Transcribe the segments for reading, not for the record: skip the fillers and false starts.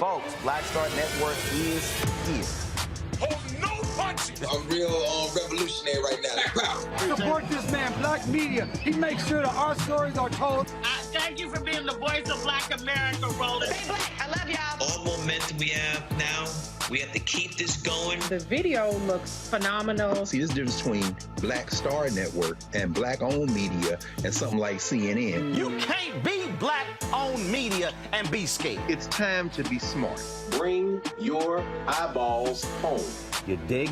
Folks, Black Star Network is here. Hold nobody I'm real revolutionary right now. Support this man, Black Media. He makes sure that our stories are told. Thank you for being the voice of Black America, Roland. Stay black. I love y'all. All momentum we have now, we have to keep this going. The video looks phenomenal. See, there's a difference between Black Star Network and Black-owned media and something like CNN. You can't be Black-owned media and be scared. It's time to be smart. Bring your eyeballs home. You dig?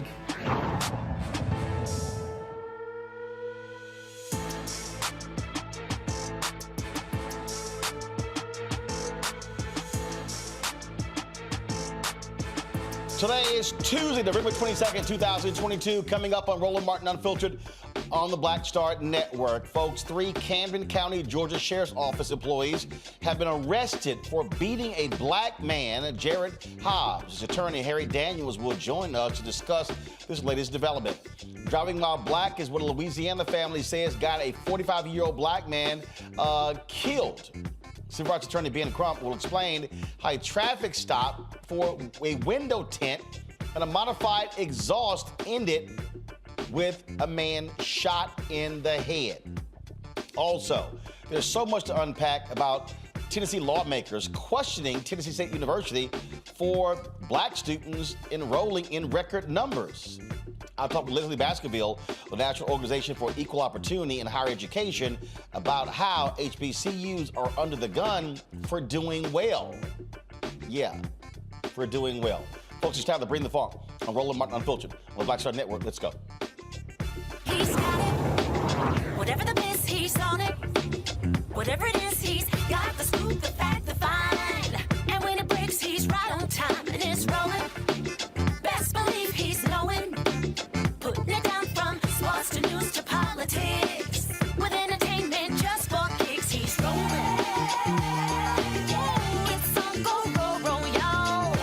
Today is Tuesday, November 22nd, 2022, coming up on Roland Martin Unfiltered on the Black Star Network. Folks, 3 Camden County, Georgia Sheriff's Office employees have been arrested for beating a black man, Jarrett Hobbs. His attorney, Harry Daniels, will join us to discuss this latest development. Driving while black is what a Louisiana family says got a 45-year-old black man killed. Civil rights attorney Ben Crump will explain how a traffic stop for a window tint and a modified exhaust ended with a man shot in the head. Also, there's so much to unpack about Tennessee lawmakers questioning Tennessee State University for black students enrolling in record numbers. I'll talk with Lezli Baskerville, the National Organization for Equal Opportunity in Higher Education, about how HBCUs are under the gun for doing well. Yeah, for doing well. Folks, it's time to bring the funk on Roland Martin Unfiltered on the Black Star Network. Let's go. He's got it. Whatever the miss, he's on it. Whatever it is, he's got the scoop, the fact, the find. And when it breaks, he's right on time and it's rolling. Best believe he's knowing. Putting it down from sports to news to politics. With entertainment just for kicks, he's rolling. It's on go, roll, roll, y'all.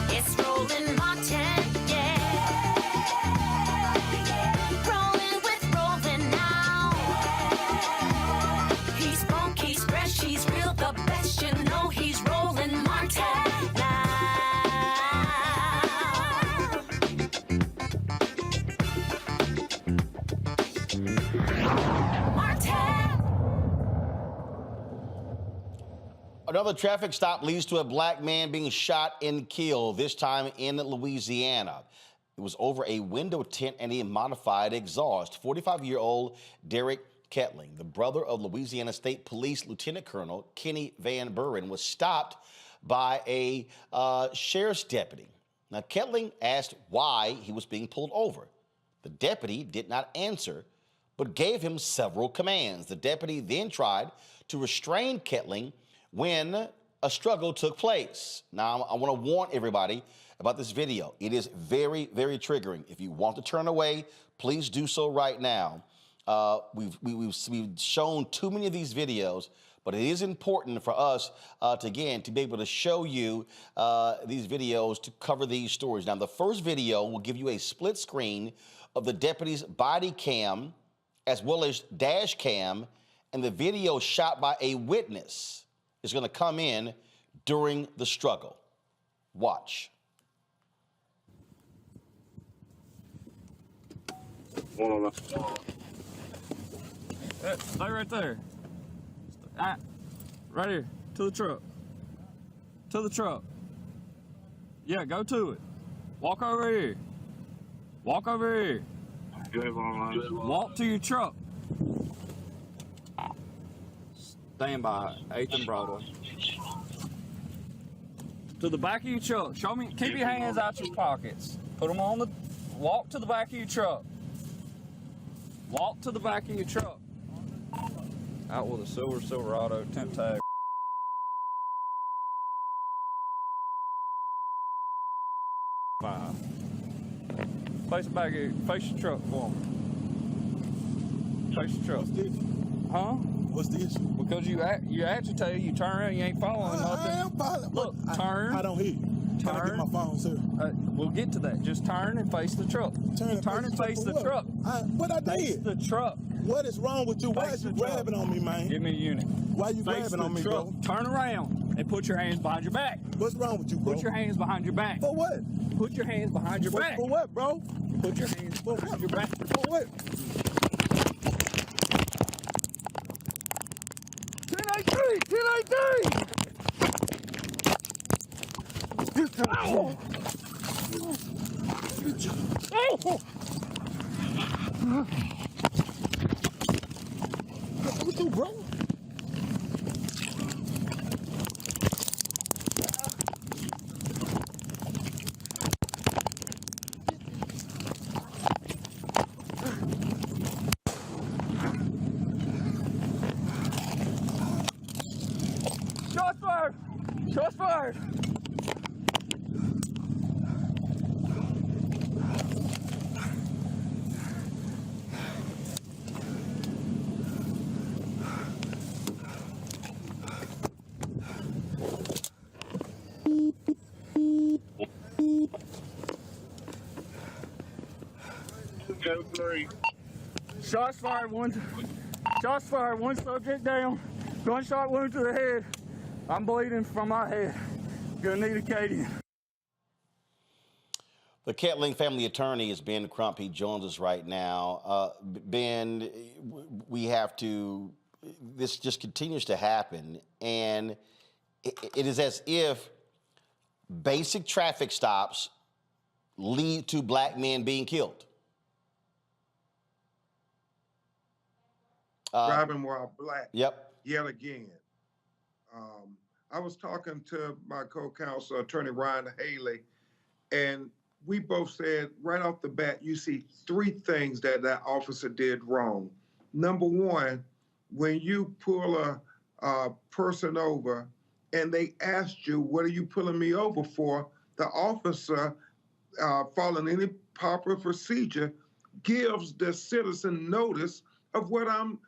It's Roland Martin, yeah. Rolling with Roland now. He's funk, he's fresh, he's real, the best, you know he's Roland Martin now. Another traffic stop leads to a black man being shot and killed, this time in Louisiana. It was over a window tint and a modified exhaust. 45-year-old Derrick Kettling, the brother of Louisiana State Police Lieutenant Colonel Kenny Van Buren, was stopped by a sheriff's deputy. Now, Kettling asked why he was being pulled over. The deputy did not answer, but gave him several commands. The deputy then tried to restrain Kettling when a struggle took place. Now, I want to warn everybody about this video. It is very, very triggering. If you want to turn away, please do so right now. We've shown too many of these videos, but it is important for us to be able to show you these videos to cover these stories. Now, the first video will give you a split screen of the deputy's body cam as well as dash cam, and the video shot by a witness is going to come in during the struggle. Watch. Hey, stay right there. Right here. To the truck. To the truck. Yeah, go to it. Walk over here. Walk over here. Walk to your truck. Stand by 8th and Broadway. To the back of your truck. Show me. Keep your hands out your pockets. Put them on the. Walk to the back of your truck. Walk to the back of your truck. Out with a Silverado temp tag. Face back here. Face your truck for me. Face your truck. Huh? What's the issue? Because you agitated, you turn around, you ain't following nothing. I am following. Look, turn. I don't hear you. Can I get my phone, sir? We'll get to that. Just turn and face the truck. Turn and face the truck. What I did? Face the truck. What is wrong with you? Why is you grabbing on me, man? Give me a unit. Why you grabbing on me, bro? Turn around and put your hands behind your back. What's wrong with you, bro? Put your hands behind your back. For what? Put your hands behind your back. For what, bro? Put your hands behind your back. For what? 10-18! Ow! Oh! What you, bro? Shots fired! Shots fired! Shots fired, one subject down, gunshot wound to the head. I'm bleeding from my head. Gonna need a Acadian. The Kettling family attorney is Ben Crump. He joins us right now. Ben, we have to, this just continues to happen, and it is as if basic traffic stops lead to black men being killed. Driving while black. Yep. Yet again. I was talking to my co-counsel, Attorney Ryan Haley, and we both said right off the bat, you see three things that that officer did wrong. Number one, when you pull a person over and they asked you, what are you pulling me over for? The officer, following any proper procedure, gives the citizen notice of what I'm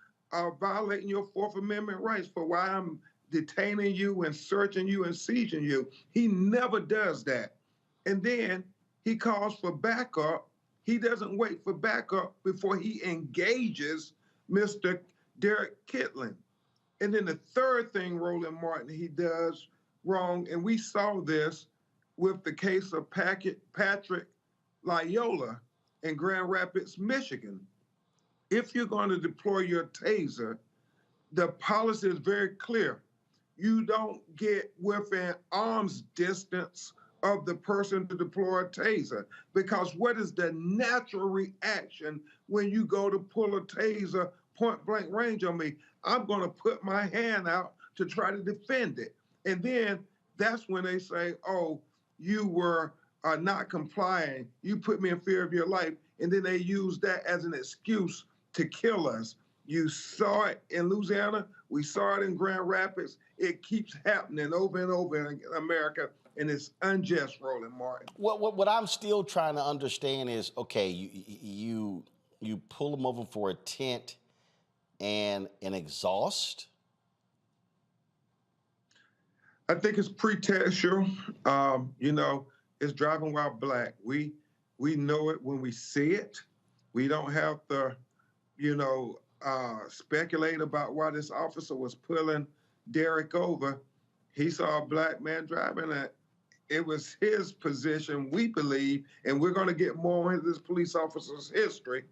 violating your Fourth Amendment rights for, why I'm detaining you and searching you and seizing you. He never does that. And then he calls for backup. He doesn't wait for backup before he engages Mr. Derrick Kettling. And then the third thing Roland Martin he does wrong, and we saw this with the case of Patrick Loyola in Grand Rapids, Michigan. If you're going to deploy your taser, the policy is very clear. You don't get within arm's distance of the person to deploy a taser, because what is the natural reaction when you go to pull a taser point blank range on me? I'm going to put my hand out to try to defend it. And then that's when they say, oh, you were not complying. You put me in fear of your life. And then they use that as an excuse to kill us. You saw it in Louisiana. We saw it in Grand Rapids. It keeps happening over and over in America, and it's unjust, Roland Martin. What I'm still trying to understand is, okay, you pull them over for a tint and an exhaust? I think it's pretextual. You know, it's driving while black. We know it when we see it. We don't have to, you know, speculate about why this officer was pulling Derrick over. He saw a black man driving it. It was his position, we believe, and we're going to get more into this police officer's history,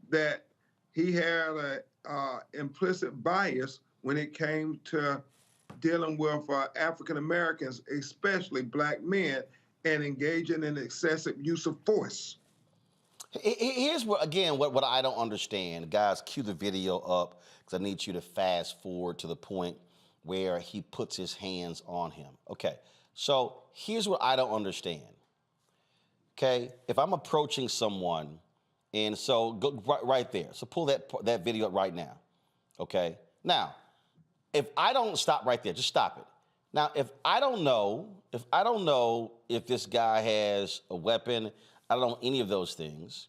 that he had an implicit bias when it came to dealing with African Americans, especially black men, and engaging in excessive use of force. Here's what I don't understand. Guys, cue the video up, because I need you to fast forward to the point where he puts his hands on him. Okay, so here's what I don't understand. Okay, if I'm approaching someone, and so go right there. So pull that video up right now. Okay, now, if I don't stop right there, just stop it. Now, if I don't know if this guy has a weapon, I don't know any of those things,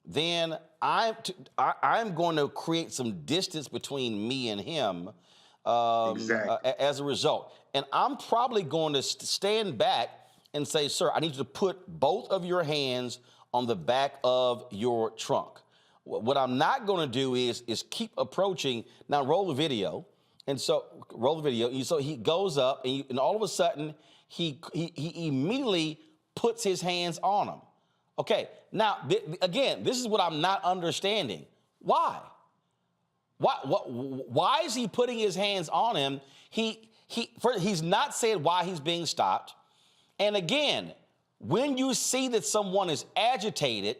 then I'm going to create some distance between me and him as a result. And I'm probably going to stand back and say, sir, I need you to put both of your hands on the back of your trunk. What I'm not going to do is keep approaching. Now roll the video. And so roll the video. So he goes up and all of a sudden he immediately puts his hands on him. Okay, now, again, this is what I'm not understanding. Why? Why is he putting his hands on him? He's not saying why he's being stopped. And again, when you see that someone is agitated,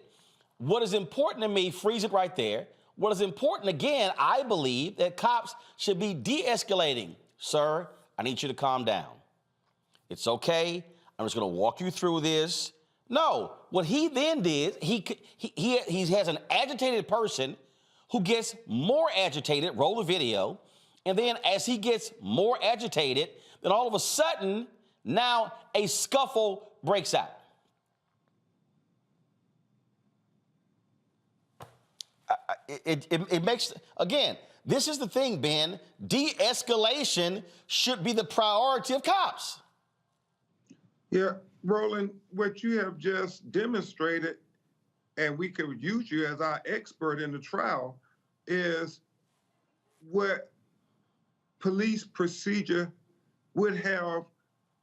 what is important to me, freeze it right there. What is important, again, I believe that cops should be de-escalating. Sir, I need you to calm down. It's okay. I'm just going to walk you through this. No, what he then did, he has an agitated person who gets more agitated, roll the video, and then as he gets more agitated, then all of a sudden, now a scuffle breaks out. It makes, again, this is the thing, Ben, de-escalation should be the priority of cops. Yeah, Roland, what you have just demonstrated, and we could use you as our expert in the trial, is what police procedure would have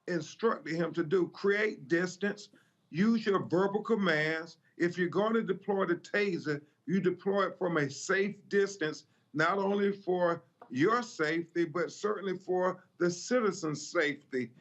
instructed him to do. Create distance, use your verbal commands. If you're going to deploy the taser, you deploy it from a safe distance, not only for your safety, but certainly for the citizen's safety.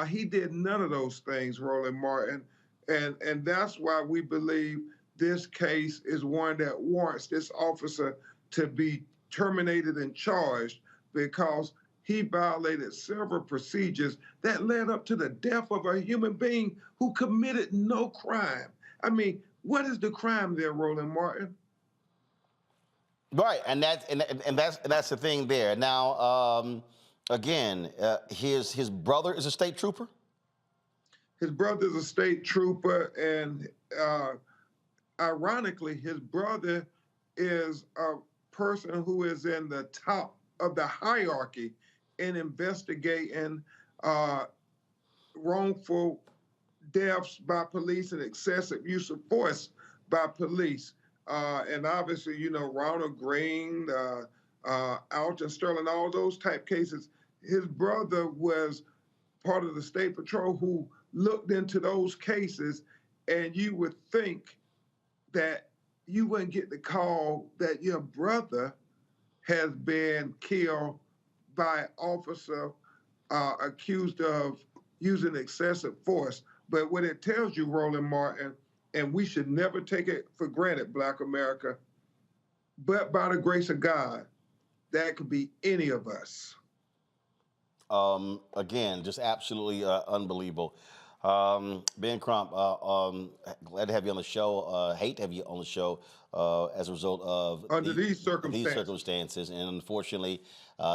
He did none of those things, Roland Martin, and that's why we believe this case is one that warrants this officer to be terminated and charged, because he violated several procedures that led up to the death of a human being who committed no crime. I mean, what is the crime there, Roland Martin? Right, and that's the thing there. Now, again, his brother is a state trooper? His brother is a state trooper, and ironically, his brother is a person who is in the top of the hierarchy in investigating wrongful deaths by police and excessive use of force by police. And obviously, you know, Ronald Green, Alton Sterling, all those type cases. His brother was part of the State Patrol who looked into those cases, and you would think that you wouldn't get the call that your brother has been killed by an officer accused of using excessive force. But what it tells you, Roland Martin, and we should never take it for granted, Black America, but by the grace of God, that could be any of us. Again, just absolutely unbelievable. Ben Crump, glad to have you on the show. Hate to have you on the show as a result of these circumstances. And unfortunately,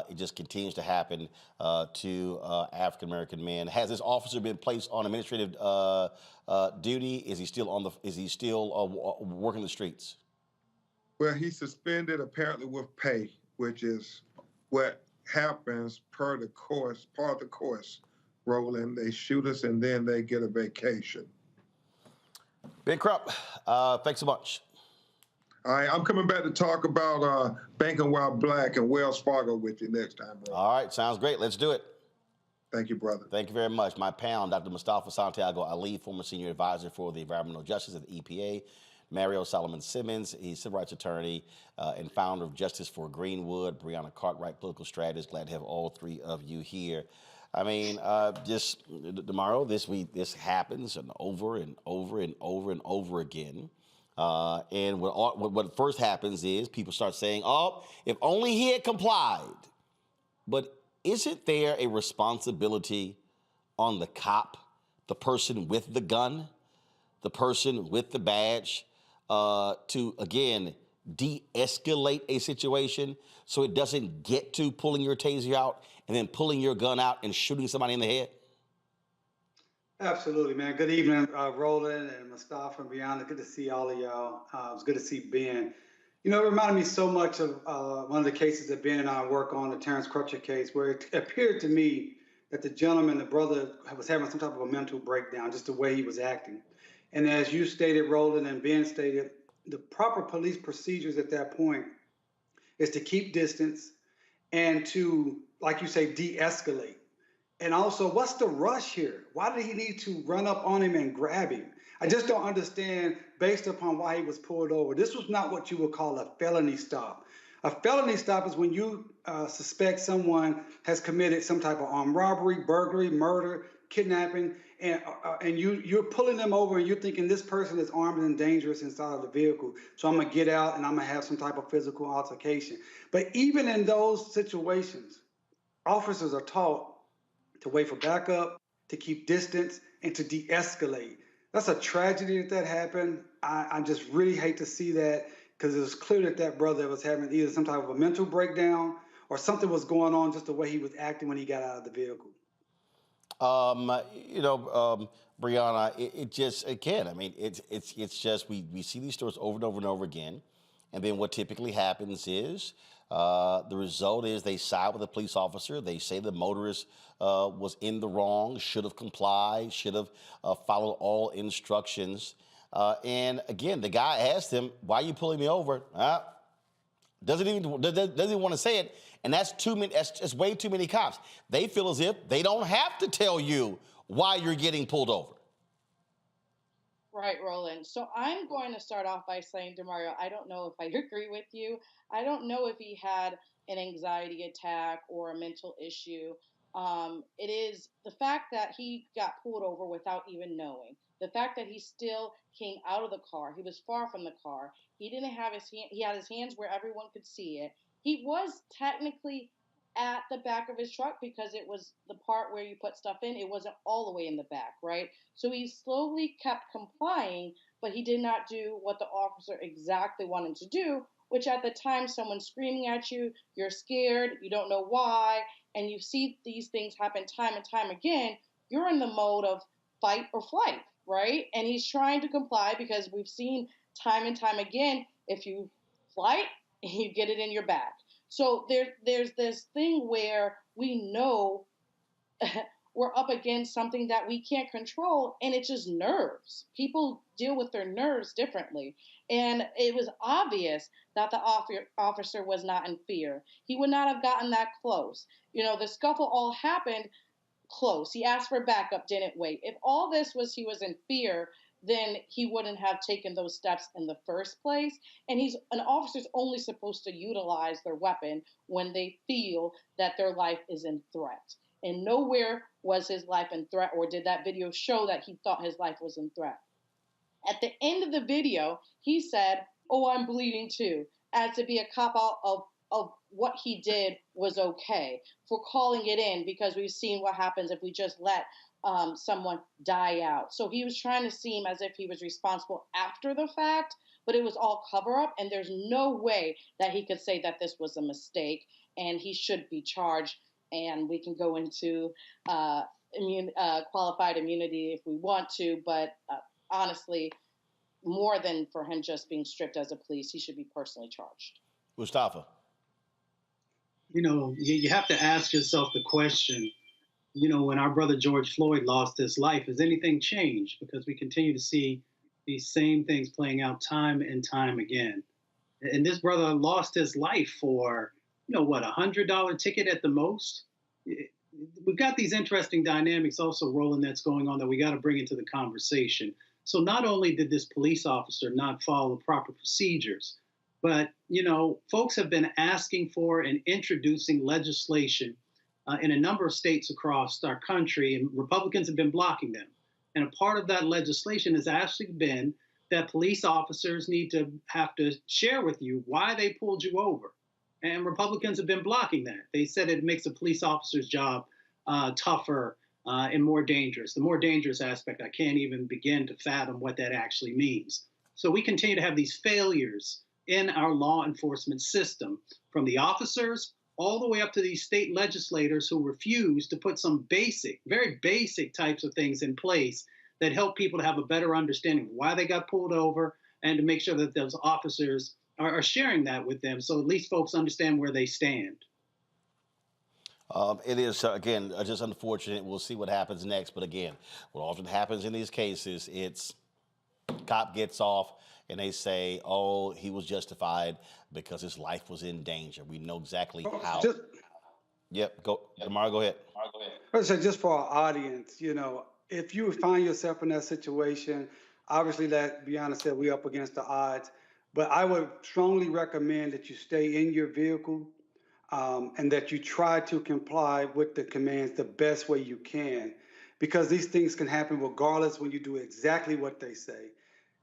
it just continues to happen to African-American men. Has this officer been placed on administrative duty? Is he still working the streets? Well, he's suspended apparently with pay, which is what happens part of the course, Roland. They shoot us and then they get a vacation. Ben Crump, thanks so much. All right, I'm coming back to talk about Banking While Black and Wells Fargo with you next time, bro. All right, sounds great. Let's do it. Thank you, brother. Thank you very much. My pal, Dr. Mustafa Santiago Ali, former senior advisor for the Environmental Justice at the EPA. Mario Solomon Simmons, he's a civil rights attorney and founder of Justice for Greenwood. Brianna Cartwright, political strategist. Glad to have all three of you here. I mean, just tomorrow, this week, this happens and over and over and over and over again. And what first happens is people start saying, oh, if only he had complied. But isn't there a responsibility on the cop, the person with the gun, the person with the badge, to, again, de-escalate a situation so it doesn't get to pulling your taser out and then pulling your gun out and shooting somebody in the head? Absolutely, man. Good evening, Roland and Mustafa and Brianna. Good to see all of y'all. It was good to see Ben. You know, it reminded me so much of one of the cases that Ben and I work on, the Terrence Crutcher case, where it appeared to me that the gentleman, the brother, was having some type of a mental breakdown, just the way he was acting. And as you stated, Roland, and Ben stated, the proper police procedures at that point is to keep distance and to, like you say, de-escalate. And also, what's the rush here? Why did he need to run up on him and grab him? I just don't understand, based upon why he was pulled over. This was not what you would call a felony stop. A felony stop is when you suspect someone has committed some type of armed robbery, burglary, murder, kidnapping, and you're pulling them over and you're thinking this person is armed and dangerous inside of the vehicle. So I'm gonna get out and I'm gonna have some type of physical altercation. But even in those situations, officers are taught to wait for backup, to keep distance, and to de-escalate. That's a tragedy that happened. I just really hate to see that, because it was clear that that brother was having either some type of a mental breakdown or something was going on, just the way he was acting when he got out of the vehicle. Brianna, it just, again, I mean, it's just, we see these stories over and over and over again. And then what typically happens is the result is they side with the police officer. They say the motorist was in the wrong, should have complied, should have followed all instructions. And again, the guy asked him, "Why are you pulling me over?" Doesn't even want to say it. And that's too many. That's way too many cops. They feel as if they don't have to tell you why you're getting pulled over. Right, Roland. So I'm going to start off by saying, DeMario, I don't know if I agree with you. I don't know if he had an anxiety attack or a mental issue. It is the fact that he got pulled over without even knowing. The fact that he still came out of the car. He was far from the car. He didn't have his hand. He had his hands where everyone could see it. He was technically at the back of his truck because it was the part where you put stuff in. It wasn't all the way in the back, right? So he slowly kept complying, but he did not do what the officer exactly wanted to do, which at the time, someone's screaming at you, you're scared, you don't know why, and you see these things happen time and time again, you're in the mode of fight or flight, right? And he's trying to comply because we've seen time and time again, if you flight, you get it in your back. So there's this thing where we know we're up against something that we can't control, and it's just nerves. People deal with their nerves differently. And it was obvious that the officer was not in fear. He would not have gotten that close. You know, the scuffle all happened close. He asked for backup, didn't wait. If all this was he was in fear, then he wouldn't have taken those steps in the first place. And an officer's only supposed to utilize their weapon when they feel that their life is in threat. And nowhere was his life in threat, or did that video show that he thought his life was in threat. At the end of the video, he said, "Oh, I'm bleeding too," as to be a cop-out of what he did was okay, for calling it in, because we've seen what happens if we just let someone die out. So he was trying to seem as if he was responsible after the fact, but it was all cover-up, and there's no way that he could say that this was a mistake, and he should be charged. And we can go into qualified immunity if we want to, but honestly, more than for him just being stripped as a police, he should be personally charged. Mustafa. You know, you have to ask yourself the question, you know, when our brother George Floyd lost his life, has anything changed? Because we continue to see these same things playing out time and time again. And this brother lost his life for, you know, what, $100 ticket at the most? We've got these interesting dynamics also, Roland, that's going on that we got to bring into the conversation. So not only did this police officer not follow the proper procedures, but, you know, folks have been asking for and introducing legislation in a number of states across our country, and Republicans have been blocking them. And a part of that legislation has actually been that police officers need to have to share with you why they pulled you over. And Republicans have been blocking that. They said it makes a police officer's job tougher and more dangerous. The more dangerous aspect, I can't even begin to fathom what that actually means. So we continue to have these failures in our law enforcement system, from the officers all the way up to these state legislators who refuse to put some basic, very basic types of things in place that help people to have a better understanding of why they got pulled over and to make sure that those officers are sharing that with them so at least folks understand where they stand. It is, again, just unfortunate. We'll see what happens next. But again, what often happens in these cases, it's cop gets off and they say, oh, he was justified because his life was in danger. We know exactly how. Yep, go, Damar, go ahead. I say, just for our audience, you know, if you find yourself in that situation, obviously, like Brianna said, we're up against the odds. But I would strongly recommend that you stay in your vehicle. And that you try to comply with the commands the best way you can, because these things can happen regardless when you do exactly what they say.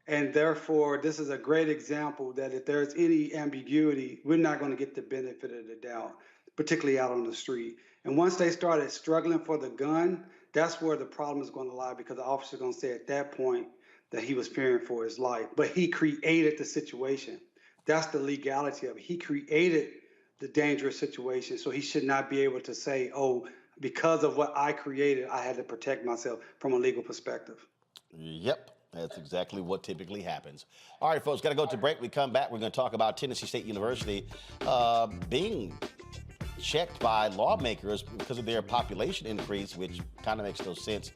And therefore, this is a great example that if there's any ambiguity, we're not going to get the benefit of the doubt, particularly out on the street. And once they started struggling for the gun, that's where the problem is going to lie, because the officer is going to say at that point that he was fearing for his life. But he created the situation. That's the legality of it. He created the dangerous situation. So he should not be able to say, oh, because of what I created, I had to protect myself from a legal perspective. Yep, that's exactly what typically happens. All right, folks, got to go to break. We come back. We're going to talk about Tennessee State University being checked by lawmakers because of their population increase, which kind of makes no sense,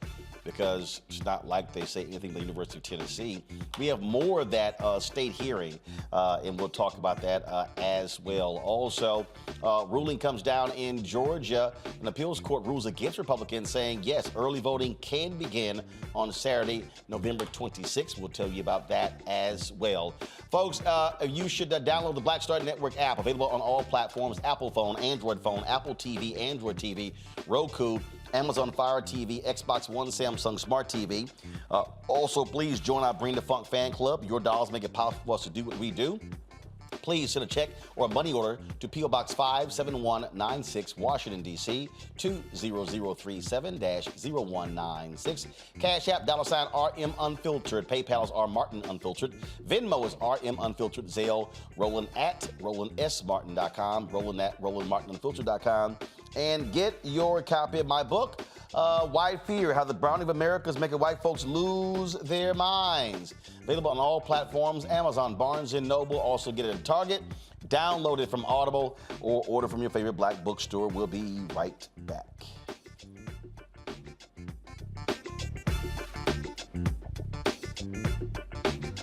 because it's not like they say anything to the University of Tennessee. We have more of that state hearing, and we'll talk about that as well. Also, ruling comes down in Georgia. An appeals court rules against Republicans, saying, yes, early voting can begin on Saturday, November 26th. We'll tell you about that as well. Folks, you should download the Black Star Network app, available on all platforms: Apple phone, Android phone, Apple TV, Android TV, Roku, Amazon Fire TV, Xbox One, Samsung Smart TV. Also, please join our Bring the Funk fan club. Your dollars make it possible for us to do what we do. Please send a check or a money order to P.O. Box 57196, Washington, D.C., 20037-0196. Cash App, $RM Unfiltered. PayPal's R Martin Unfiltered. Venmo is RM Unfiltered. Zelle, Roland at RolandSMartin.com. Roland at RolandMartinUnfiltered.com. And get your copy of my book, White Fear, How the Browning of America is Making White Folks Lose Their Minds. Available on all platforms: Amazon, Barnes & Noble. Also get it at Target. Download it from Audible or order from your favorite black bookstore. We'll be right back.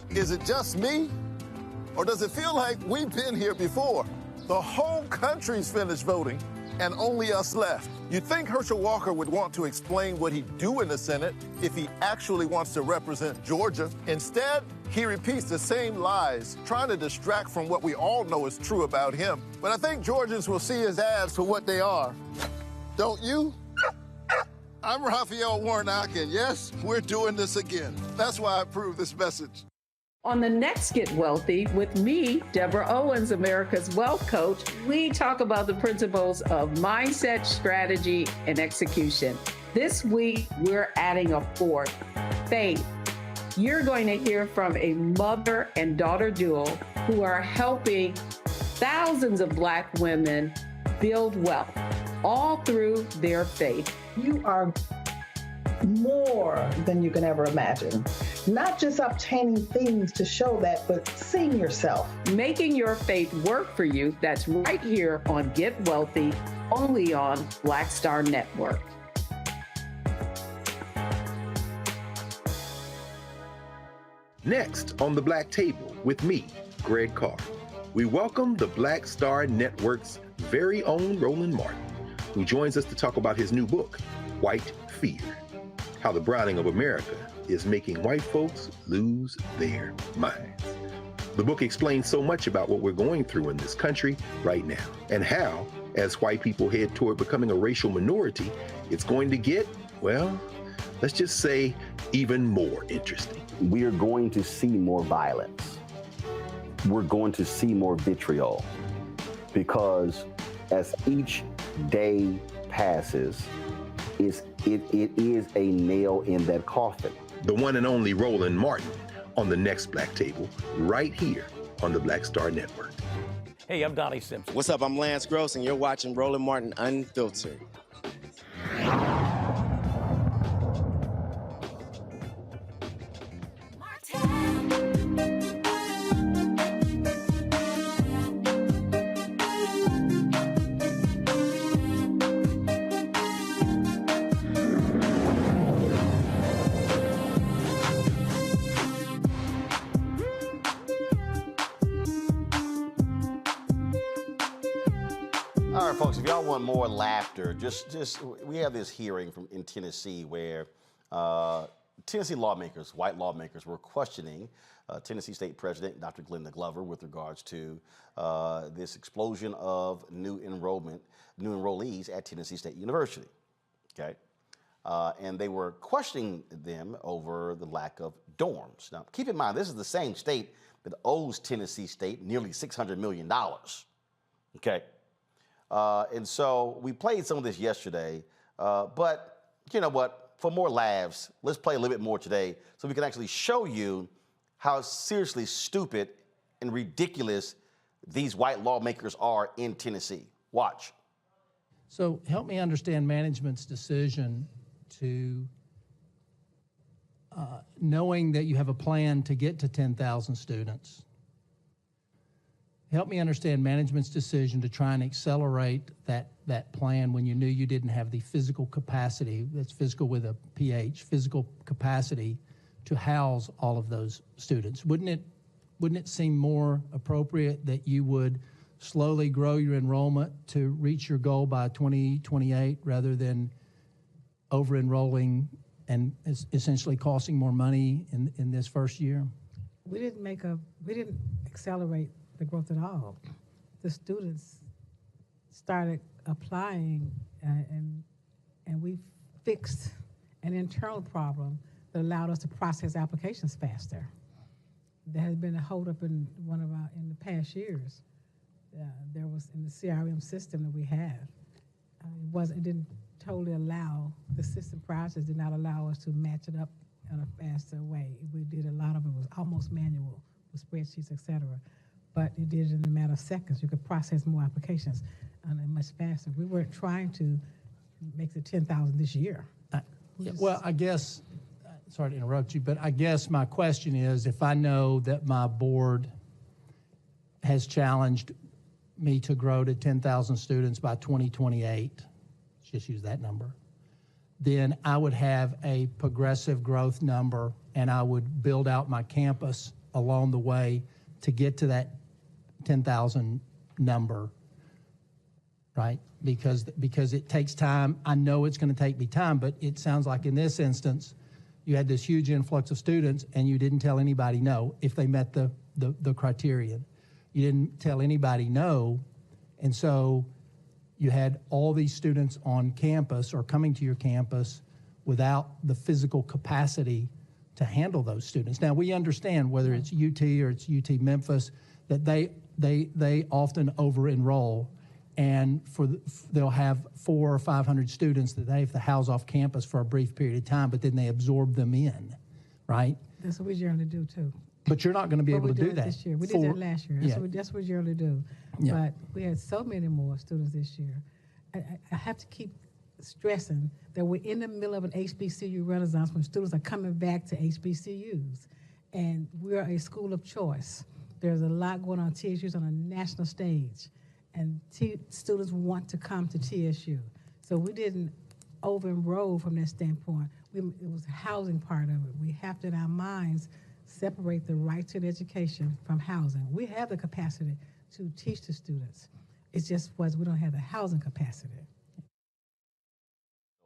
Is it just me? Or does it feel like we've been here before? The whole country's finished voting, and only us left. You'd think Herschel Walker would want to explain what he'd do in the Senate if he actually wants to represent Georgia. Instead, he repeats the same lies, trying to distract from what we all know is true about him. But I think Georgians will see his ads for what they are. Don't you? I'm Raphael Warnock, and yes, we're doing this again. That's why I approve this message. On the next Get Wealthy with me, Deborah Owens, America's Wealth Coach, we talk about the principles of mindset, strategy, and execution. This week, we're adding a fourth: faith. You're going to hear from a mother and daughter duo who are helping thousands of Black women build wealth, all through their faith. You are more than you can ever imagine. Not just obtaining things to show that, but seeing yourself. Making your faith work for you. That's right here on Get Wealthy, only on Black Star Network. Next on the Black Table with me, Greg Carr, we welcome the Black Star Network's very own Roland Martin, who joins us to talk about his new book, White Fear: How the Browning of America is Making White Folks Lose Their Minds. The book explains so much about what we're going through in this country right now, and how, as white people head toward becoming a racial minority, it's going to get, well, let's just say, even more interesting. We are going to see more violence. We're going to see more vitriol, because as each day passes, it is a nail in that coffin. The one and only Roland Martin on the next Black Table, right here on the Black Star Network. Hey, I'm Donnie Simpson. What's up? I'm Lance Gross, and you're watching Roland Martin Unfiltered. All right, folks, if y'all want more laughter, we have this hearing in Tennessee where Tennessee lawmakers, white lawmakers, were questioning Tennessee State President Dr. Glenda Glover with regards to this explosion of new enrollees at Tennessee State University. Okay, and they were questioning them over the lack of dorms. Now, keep in mind, this is the same state that owes Tennessee State nearly $600 million. Okay. And so we played some of this yesterday, but you know what? For more laughs, let's play a little bit more today so we can actually show you how seriously stupid and ridiculous these white lawmakers are in Tennessee. Watch. So help me understand management's decision to, knowing that you have a plan to get to 10,000 students. Help me understand management's decision to try and accelerate that plan when you knew you didn't have the physical capacity, that's physical with a PH, physical capacity to house all of those students. Wouldn't it seem more appropriate that you would slowly grow your enrollment to reach your goal by 2028 rather than over-enrolling and essentially costing more money in this first year? We didn't accelerate the growth at all. The students started applying and we fixed an internal problem that allowed us to process applications faster. There has been a holdup in in the past years. There was in the CRM system that we have. It didn't totally allow, the system process did not allow us to match it up in a faster way. We did a lot of it was almost manual with spreadsheets, et cetera. But it did it in a matter of seconds. You could process more applications much faster. We weren't trying to make the 10,000 this year. Well, I guess, sorry to interrupt you, but I guess my question is, if I know that my board has challenged me to grow to 10,000 students by 2028, let's just use that number, then I would have a progressive growth number and I would build out my campus along the way to get to that 10,000 number, right? Because it takes time. I know it's going to take me time, but it sounds like in this instance, you had this huge influx of students and you didn't tell anybody no if they met the criterion. You didn't tell anybody no, and so you had all these students on campus or coming to your campus without the physical capacity to handle those students. Now, we understand whether it's UT or it's UT Memphis, that they often over-enroll, and they'll have 400 or 500 students that they have to house off campus for a brief period of time, but then they absorb them in, right? That's what we generally do too. But you're not going to be able to do that this year. We did that last year. That's what we generally do. Yeah. But we had so many more students this year. I have to keep stressing that we're in the middle of an HBCU renaissance when students are coming back to HBCUs. And we're a school of choice. There's a lot going on TSU's on a national stage. And students want to come to TSU. So we didn't over-enroll from that standpoint. It was the housing part of it. We have to, in our minds, separate the right to an education from housing. We have the capacity to teach the students. It's just we don't have the housing capacity.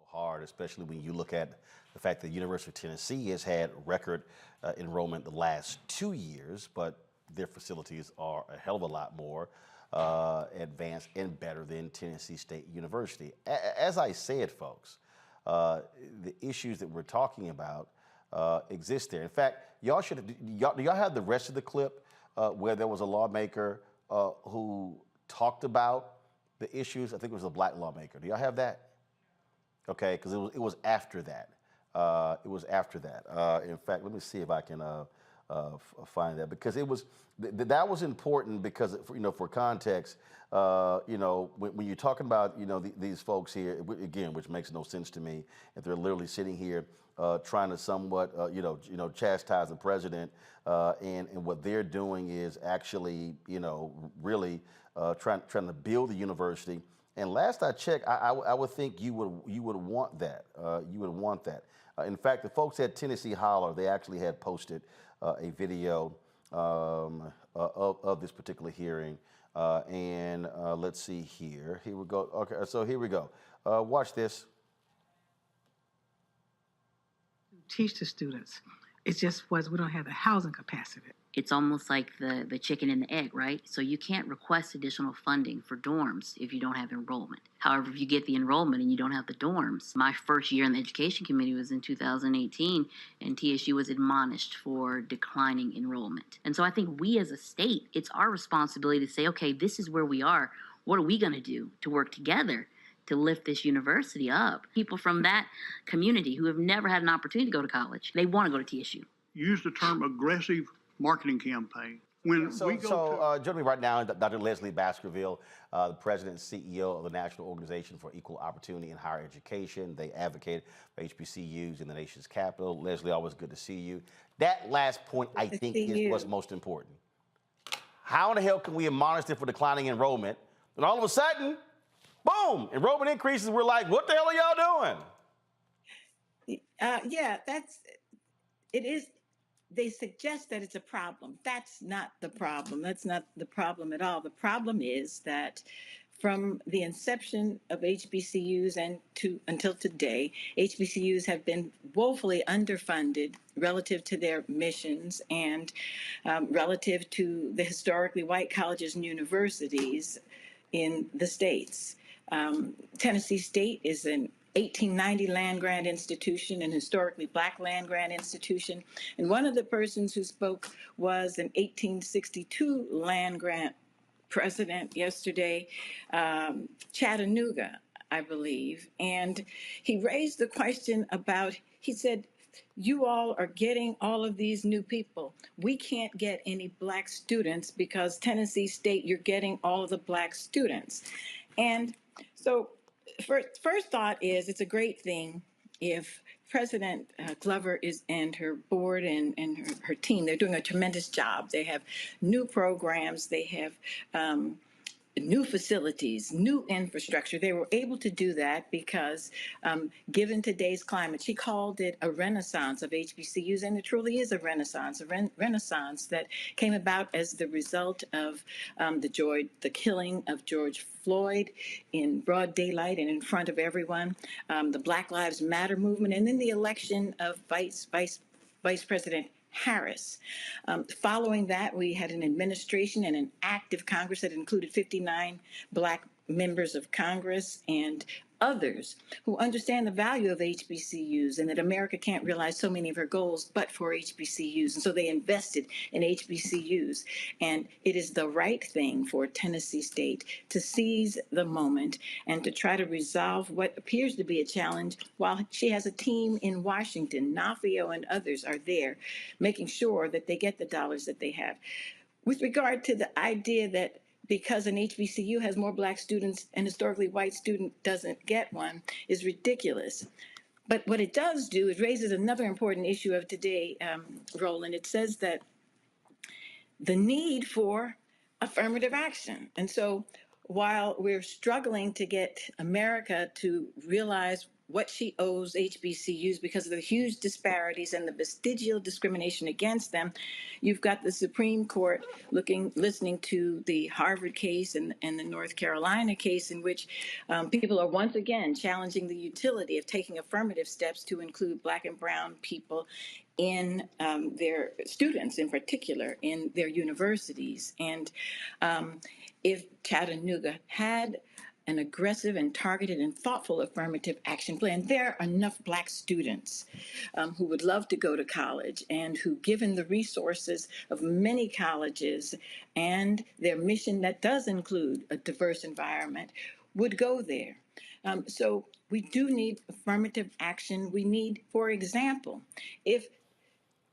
Hard, especially when you look at the fact that the University of Tennessee has had record enrollment the last 2 years, but their facilities are a hell of a lot more advanced and better than Tennessee State University. As I said, folks, the issues that we're talking about exist there. In fact, do y'all have the rest of the clip where there was a lawmaker who talked about the issues? I think it was a black lawmaker. Do y'all have that? Okay, because it was after that. It was after that. In fact, let me see if I can finding that, because it was that was important, because for context, when you're talking about these folks here again, which makes no sense to me, if they're literally sitting here trying to somewhat chastise the president, and what they're doing is actually really trying to build the university. And last I checked, I would think you would want that. You would want that. In fact, the folks at Tennessee Holler, they actually had posted a video of this particular hearing. And let's see here. Here we go. Okay, so here we go. Watch this. Teach the students. It just was, we don't have the housing capacity. It's almost like the chicken and the egg, right? So you can't request additional funding for dorms if you don't have enrollment. However, if you get the enrollment and you don't have the dorms, my first year in the education committee was in 2018, and TSU was admonished for declining enrollment. And so I think we as a state, it's our responsibility to say, okay, this is where we are. What are we going to do to work together to lift this university up? People from that community who have never had an opportunity to go to college, they want to go to TSU. Use the term aggressive marketing campaign. Joining me right now, Dr. Lezli Baskerville, the president and CEO of the National Organization for Equal Opportunity in Higher Education. They advocate for HBCUs in the nation's capital. Leslie, always good to see you. That last point, I think, is what's most important. How in the hell can we admonish them for declining enrollment, and all of a sudden, boom, enrollment increases? We're like, what the hell are y'all doing? It is. They suggest that it's a problem. That's not the problem. That's not the problem at all. The problem is that from the inception of HBCUs and until today, HBCUs have been woefully underfunded relative to their missions and relative to the historically white colleges and universities in the states. Tennessee State is an 1890 land-grant institution, an historically black land-grant institution. And one of the persons who spoke was an 1862 land-grant president yesterday, Chattanooga, I believe. And he raised the question about, he said, you all are getting all of these new people. We can't get any black students because Tennessee State, you're getting all of the black students. And so first thought is it's a great thing if President Glover and her board and her team, they're doing a tremendous job. They have new programs, they have new facilities, new infrastructure. They were able to do that because given today's climate, she called it a renaissance of HBCUs, and it truly is a renaissance that came about as the result of the killing of George Floyd in broad daylight and in front of everyone, the Black Lives Matter movement, and then the election of Vice President Harris. Following that, we had an administration and an active Congress that included 59 black members of Congress and others who understand the value of HBCUs and that America can't realize so many of her goals but for HBCUs. And so they invested in HBCUs. And it is the right thing for Tennessee State to seize the moment and to try to resolve what appears to be a challenge while she has a team in Washington. Nafio and others are there making sure that they get the dollars that they have. With regard to the idea that because an HBCU has more black students, an historically white student doesn't get one, is ridiculous. But what it does do, it raises another important issue of today, Roland. It says that the need for affirmative action. And so while we're struggling to get America to realize what she owes HBCUs because of the huge disparities and the vestigial discrimination against them, you've got the Supreme Court listening to the Harvard case and the North Carolina case in which people are once again challenging the utility of taking affirmative steps to include black and brown people in their students, in particular, in their universities. And if Chattanooga had an aggressive and targeted and thoughtful affirmative action plan, there are enough black students who would love to go to college and who, given the resources of many colleges and their mission that does include a diverse environment, would go there. So we do need affirmative action. We need, for example, if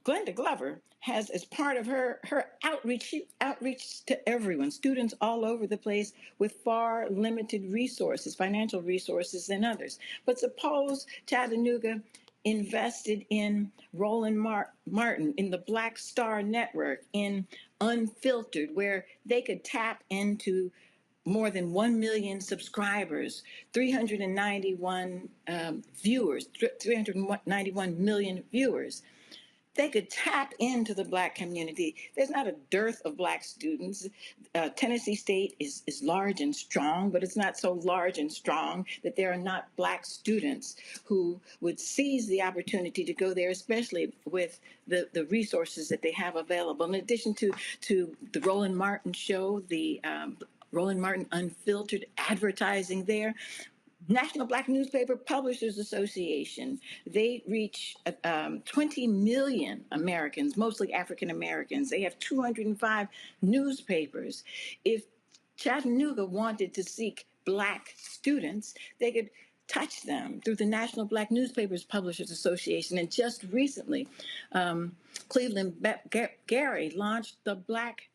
Glenda Glover has, as part of her outreach to everyone, students all over the place with far limited resources, financial resources than others. But suppose Chattanooga invested in Roland Martin, in the Black Star Network, in Unfiltered, where they could tap into more than 1 million subscribers, 391 viewers, 391 million viewers. They could tap into the Black community. There's not a dearth of Black students. Tennessee State is large and strong, but it's not so large and strong that there are not Black students who would seize the opportunity to go there, especially with the resources that they have available. In addition to the Roland Martin show, the Roland Martin Unfiltered advertising there, National Black Newspaper Publishers Association, they reach 20 million Americans, mostly African Americans. They have 205 newspapers. If Chattanooga wanted to seek Black students, they could touch them through the National Black Newspapers Publishers Association. And just recently, Cleveland Gary launched the Black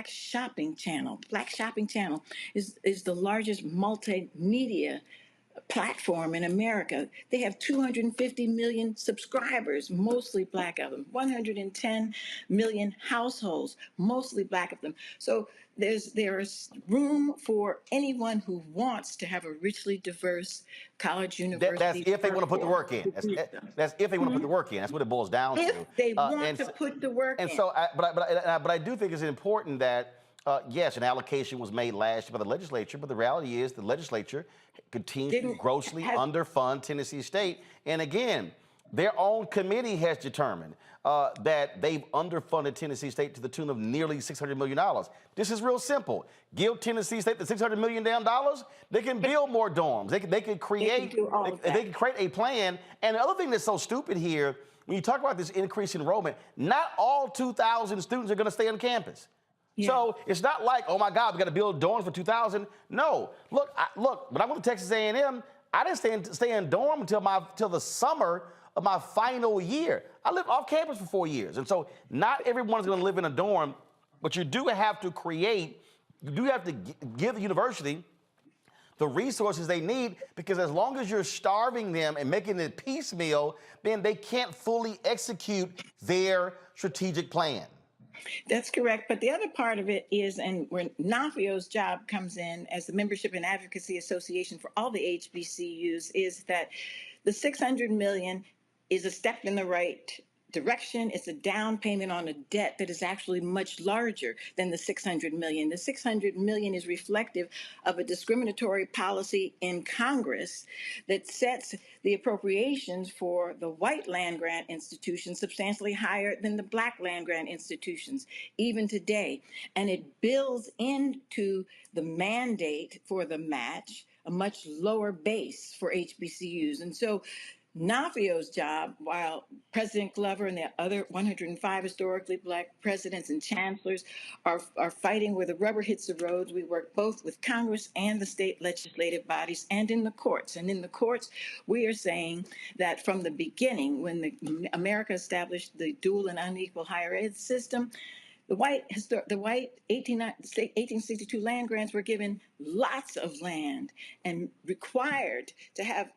Shopping Channel. Black Shopping Channel is the largest multimedia platform in America. They have 250 million subscribers, mostly Black of them, 110 million households, mostly Black of them. So there's room for anyone who wants to have a richly diverse college university. That's if they want to put the work in. That's if they want to put the work in. That's what it boils down to. If they want to put the work in. And so, but I do think it's important that, yes, an allocation was made last year by the legislature, but the reality is the legislature continues to grossly underfund Tennessee State. And again, their own committee has determined that they've underfunded Tennessee State to the tune of nearly $600 million. This is real simple. Give Tennessee State the $600 million, they can build more dorms. They can create a plan. And the other thing that's so stupid here, when you talk about this increased enrollment, not all 2,000 students are going to stay on campus. Yeah. So it's not like, oh my God, we got to build dorms for 2,000. No, look, when I went to Texas A&M, I didn't stay in dorm until the summer of my final year. I lived off campus for 4 years. And so not everyone's going to live in a dorm, but you do have to give the university the resources they need, because as long as you're starving them and making it piecemeal, then they can't fully execute their strategic plan. That's correct. But the other part of it is, and where NAFIO's job comes in as the Membership and Advocacy Association for all the HBCUs, is that the $600 million is a step in the right direction. It's a down payment on a debt that is actually much larger than the $600 million. The $600 million is reflective of a discriminatory policy in Congress that sets the appropriations for the white land-grant institutions substantially higher than the Black land-grant institutions, even today. And it builds into the mandate for the match a much lower base for HBCUs. And so NAFIO's job, while President Glover and the other 105 historically Black presidents and chancellors are fighting where the rubber hits the road, we work both with Congress and the state legislative bodies and in the courts. And in the courts, we are saying that from the beginning, when America established the dual and unequal higher ed system, the white 1862 land grants were given lots of land and required to have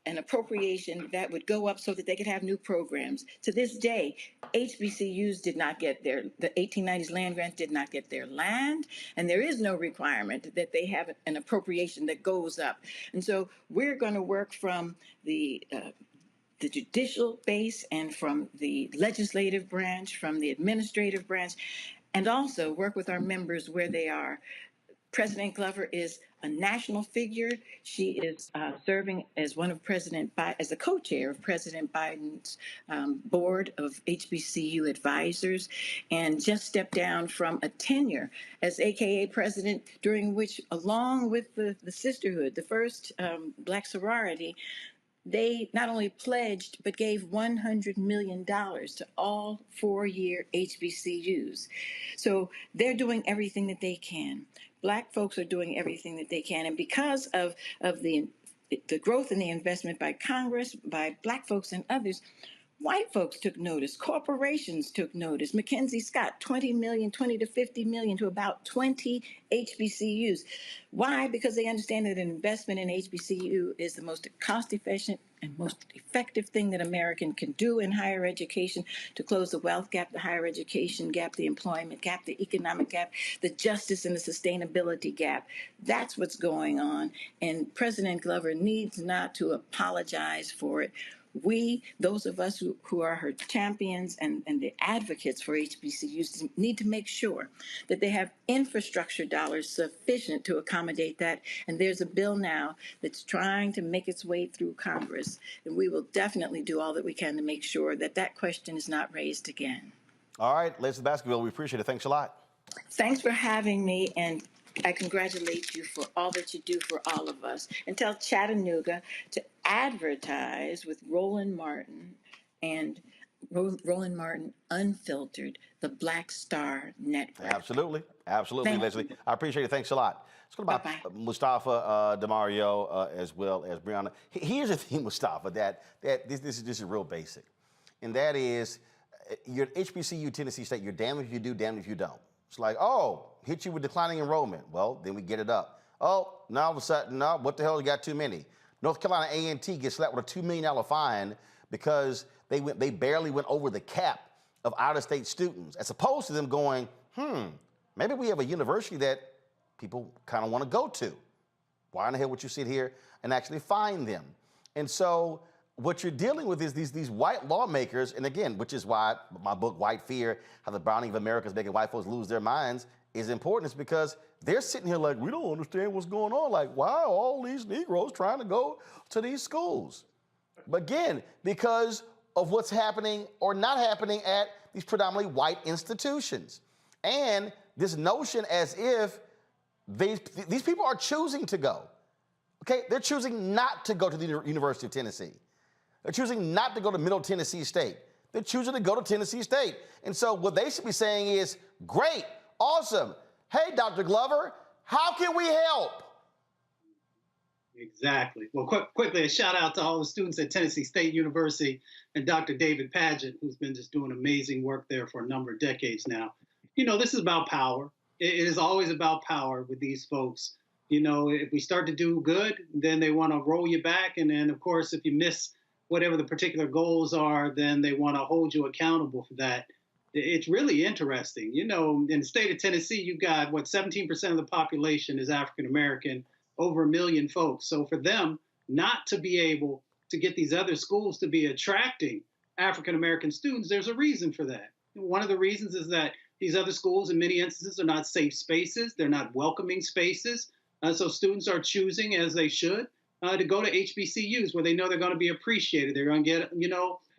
an appropriation that would go up so that they could have new programs. To this day, HBCUs did not get the 1890s land grant did not get their land, and there is no requirement that they have an appropriation that goes up. And so we're going to work from the judicial base and from the legislative branch, from the administrative branch, and also work with our members where they are. President Glover is a national figure. She is serving as as the co-chair of President Biden's board of HBCU advisors, and just stepped down from a tenure as AKA president, during which, along with the sisterhood, the first Black sorority, they not only pledged, but gave $100 million to all four-year HBCUs. So they're doing everything that they can. Black folks are doing everything that they can. And because of the growth in the investment by Congress, by Black folks and others, White folks took notice. Corporations took notice. Mackenzie Scott, 20 million, 20 to 50 million to about 20 HBCUs. Why? Because they understand that an investment in HBCU is the most cost efficient and most effective thing that American can do in higher education to close the wealth gap, the higher education gap, the employment gap, the economic gap, the justice and the sustainability gap. That's what's going on. And President Glover needs not to apologize for it. We, those of us who are her champions and the advocates for HBCUs, need to make sure that they have infrastructure dollars sufficient to accommodate that. And there's a bill now that's trying to make its way through Congress. And we will definitely do all that we can to make sure that that question is not raised again. All right, Lezli Baskerville, we appreciate it. Thanks a lot. Thanks for having me, and I congratulate you for all that you do for all of us. And tell Chattanooga to advertise with Roland Martin and Roland Martin Unfiltered, the Black Star Network. Absolutely. Absolutely, Thank Lezli. I appreciate it. Thanks a lot. Let's go about Mustafa DeMario as well as Brianna. Here's the thing, Mustafa, that this is real basic. And that is, you're at HBCU, Tennessee State, you're damned if you do, damned if you don't. It's like, oh, hit you with declining enrollment. Well, then we get it up. Oh, now all of a sudden, no, what the hell, you got too many. North Carolina A&T gets slapped with a $2 million fine because they barely went over the cap of out-of-state students, as opposed to them going, maybe we have a university that people kind of want to go to. Why in the hell would you sit here and actually fine them? And so what you're dealing with is these white lawmakers, and again, which is why my book, White Fear, How the Browning of America is Making White Folks Lose Their Minds, is important. Is because they're sitting here like, we don't understand what's going on. Like, why are all these Negroes trying to go to these schools? But again, because of what's happening or not happening at these predominantly white institutions. And this notion as if these people are choosing to go. Okay, they're choosing not to go to the University of Tennessee. They're choosing not to go to Middle Tennessee State. They're choosing to go to Tennessee State. And so what they should be saying is, great, awesome. Hey, Dr. Glover, how can we help? Exactly. Well, quickly, a shout out to all the students at Tennessee State University and Dr. David Padgett, who's been just doing amazing work there for a number of decades now. You know, this is about power. It is always about power with these folks. You know, if we start to do good, then they want to roll you back. And then, of course, if you miss whatever the particular goals are, then they want to hold you accountable for that. It's really interesting. You know, in the state of Tennessee, you've got, 17% of the population is African-American, over 1 million folks. So for them not to be able to get these other schools to be attracting African-American students, there's a reason for that. One of the reasons is that these other schools, in many instances, are not safe spaces. They're not welcoming spaces. So students are choosing, as they should, to go to HBCUs where they know they're going to be appreciated. They're going to get,